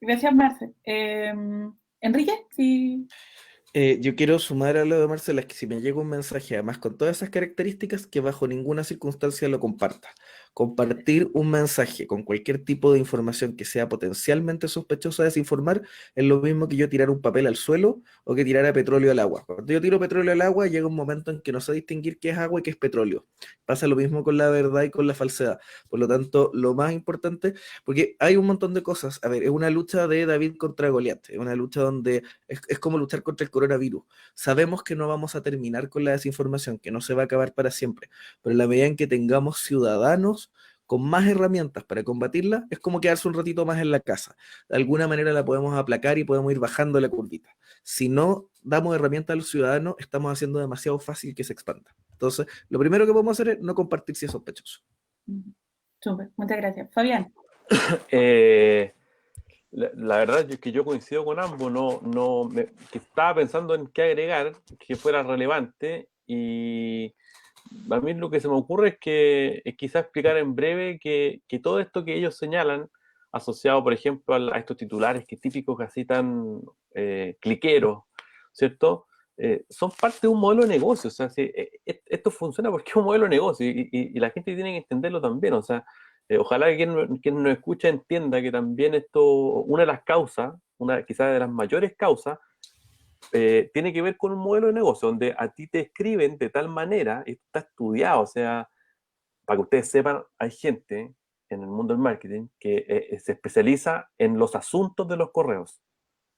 [SPEAKER 1] Gracias, Marce. Enrique, sí.
[SPEAKER 6] Yo quiero sumar a lo de Marcela, es que si me llega un mensaje, además con todas esas características, que bajo ninguna circunstancia lo comparta. Compartir un mensaje con cualquier tipo de información que sea potencialmente sospechosa de desinformar es lo mismo que yo tirar un papel al suelo o que tirar a petróleo al agua. Cuando yo tiro petróleo al agua, llega un momento en que no sé distinguir qué es agua y qué es petróleo. Pasa lo mismo con la verdad y con la falsedad. Por lo tanto, lo más importante, porque hay un montón de cosas. A ver, es una lucha de David contra Goliat, es una lucha donde es como luchar contra el coronavirus. Sabemos que no vamos a terminar con la desinformación, que no se va a acabar para siempre, pero en la medida en que tengamos ciudadanos con más herramientas para combatirla, es como quedarse un ratito más en la casa. De alguna manera la podemos aplacar y podemos ir bajando la curvita. Si no damos herramientas a los ciudadanos, estamos haciendo demasiado fácil que se expanda. Entonces, lo primero que podemos hacer es no compartir si es sospechoso.
[SPEAKER 1] Súper, muchas gracias. Fabián.
[SPEAKER 7] La verdad es que yo coincido con ambos, que estaba pensando en qué agregar que fuera relevante, y a mí lo que se me ocurre es que quizás explicar en breve que todo esto que ellos señalan, asociado por ejemplo a estos titulares que típicos así tan cliqueros, ¿cierto? Son parte de un modelo de negocio. O sea, esto funciona porque es un modelo de negocio, y la gente tiene que entenderlo también. O sea, ojalá que quien nos escucha entienda que también esto, una de las causas, quizás de las mayores causas, tiene que ver con un modelo de negocio donde a ti te escriben de tal manera, y está estudiado. O sea, para que ustedes sepan, hay gente en el mundo del marketing que se especializa en los asuntos de los correos,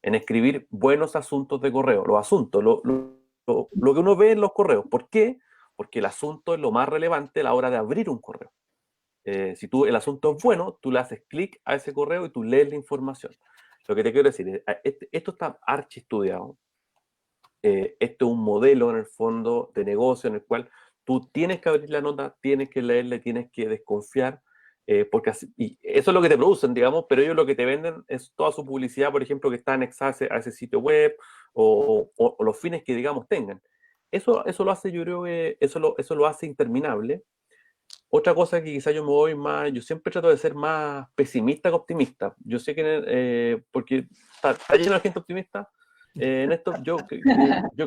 [SPEAKER 7] en escribir buenos asuntos de correo, los asuntos, lo que uno ve en los correos. ¿Por qué? Porque el asunto es lo más relevante a la hora de abrir un correo. Si el asunto es bueno, tú le haces clic a ese correo y tú lees la información. Lo que te quiero decir es, esto está archi estudiado. Esto es un modelo, en el fondo, de negocio en el cual tú tienes que abrir la nota, tienes que leerla, tienes que desconfiar, porque y eso es lo que te producen, digamos, pero ellos lo que te venden es toda su publicidad, por ejemplo, que está anexada a ese sitio web, o los fines que, digamos, tengan. Eso lo hace, yo creo que eso lo hace interminable. Otra cosa que quizás yo me voy más, yo siempre trato de ser más pesimista que optimista. Yo sé que, porque está lleno de gente optimista, en esto yo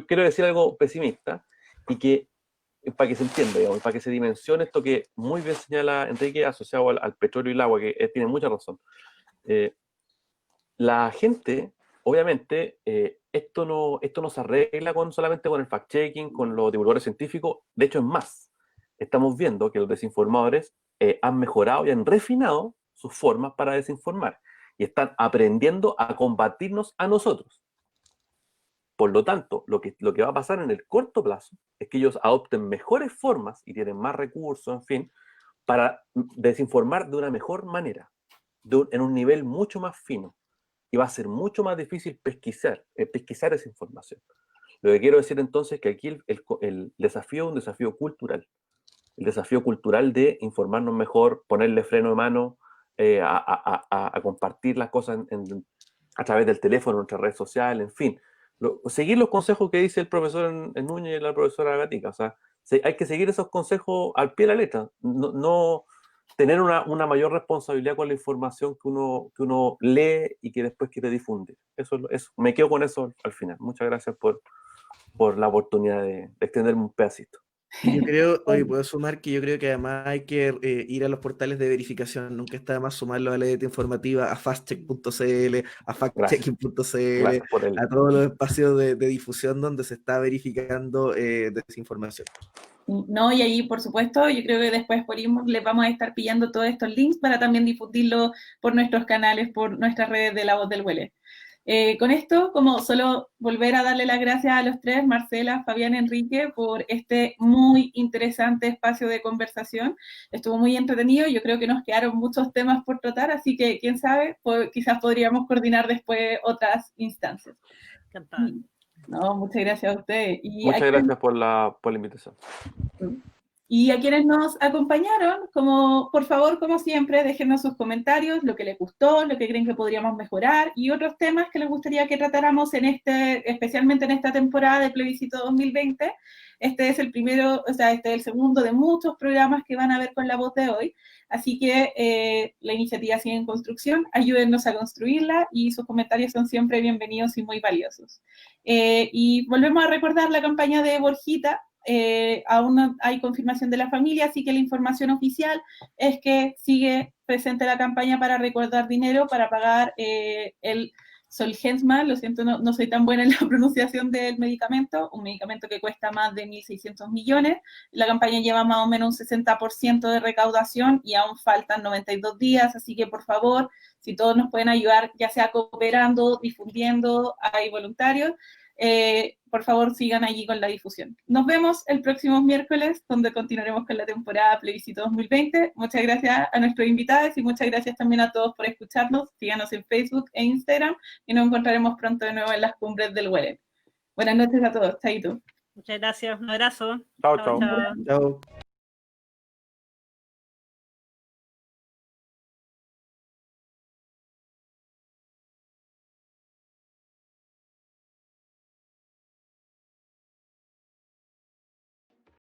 [SPEAKER 7] quiero decir algo pesimista, y que para que se entienda, digamos, para que se dimensione esto que muy bien señala Enrique, asociado al petróleo y el agua, que tiene mucha razón. La gente, obviamente, esto no se arregla solamente con el fact-checking, con los divulgadores científicos. De hecho, es más. Estamos viendo que los desinformadores han mejorado y han refinado sus formas para desinformar, y están aprendiendo a combatirnos a nosotros. Por lo tanto, lo que va a pasar en el corto plazo es que ellos adopten mejores formas y tienen más recursos, en fin, para desinformar de una mejor manera, en un nivel mucho más fino, y va a ser mucho más difícil pesquisar esa información. Lo que quiero decir entonces es que aquí el desafío es un desafío cultural. El desafío cultural de informarnos mejor, ponerle freno de mano a compartir las cosas a través del teléfono, en nuestras redes sociales, en fin. Seguir los consejos que dice el profesor Núñez y la profesora Gatica. O sea, hay que seguir esos consejos al pie de la letra. No tener una mayor responsabilidad con la información que uno lee y que después quiere difundir. Eso, me quedo con eso al final. Muchas gracias por la oportunidad de extenderme un pedacito.
[SPEAKER 6] Y yo creo, oye, puedo sumar que yo creo que además hay que ir a los portales de verificación. Nunca está de más sumarlo a la Edita Informativa, a fastcheck.cl, a factchecking.cl, a todos los espacios de difusión donde se está verificando desinformación.
[SPEAKER 1] No, y ahí, por supuesto, yo creo que después les vamos a estar pillando todos estos links para también difundirlo por nuestros canales, por nuestras redes de La Voz del Huele. Con esto, como solo volver a darle las gracias a los tres, Marcela, Fabián, Enrique, por este muy interesante espacio de conversación. Estuvo muy entretenido, yo creo que nos quedaron muchos temas por tratar, así que, quién sabe, quizás podríamos coordinar después otras instancias.
[SPEAKER 5] Encantado.
[SPEAKER 1] No, muchas gracias a ustedes.
[SPEAKER 7] Muchas gracias por la invitación.
[SPEAKER 1] Y a quienes nos acompañaron, por favor, como siempre, déjenos sus comentarios, lo que les gustó, lo que creen que podríamos mejorar y otros temas que les gustaría que tratáramos especialmente en esta temporada de Plebiscito 2020. Este es el primero, este es el segundo de muchos programas que van a ver con La Voz de hoy. Así que la iniciativa sigue en construcción, ayúdennos a construirla y sus comentarios son siempre bienvenidos y muy valiosos. Y volvemos a recordar la campaña de Borjita. Aún no hay confirmación de la familia, así que la información oficial es que sigue presente la campaña para recaudar dinero para pagar el Zolgensma. Lo siento, no soy tan buena en la pronunciación del medicamento, un medicamento que cuesta más de 1.600 millones. La campaña lleva más o menos un 60% de recaudación y aún faltan 92 días, así que por favor, si todos nos pueden ayudar, ya sea cooperando, difundiendo, hay voluntarios, por favor sigan allí con la difusión. Nos vemos el próximo miércoles, donde continuaremos con la temporada Plebiscito 2020. Muchas gracias a nuestros invitados y muchas gracias también a todos por escucharnos. Síganos en Facebook e Instagram y nos encontraremos pronto de nuevo en las cumbres del Huelen. Buenas noches a todos. Chaito.
[SPEAKER 5] Muchas gracias. Un abrazo.
[SPEAKER 7] Chao, chao.
[SPEAKER 6] Chao.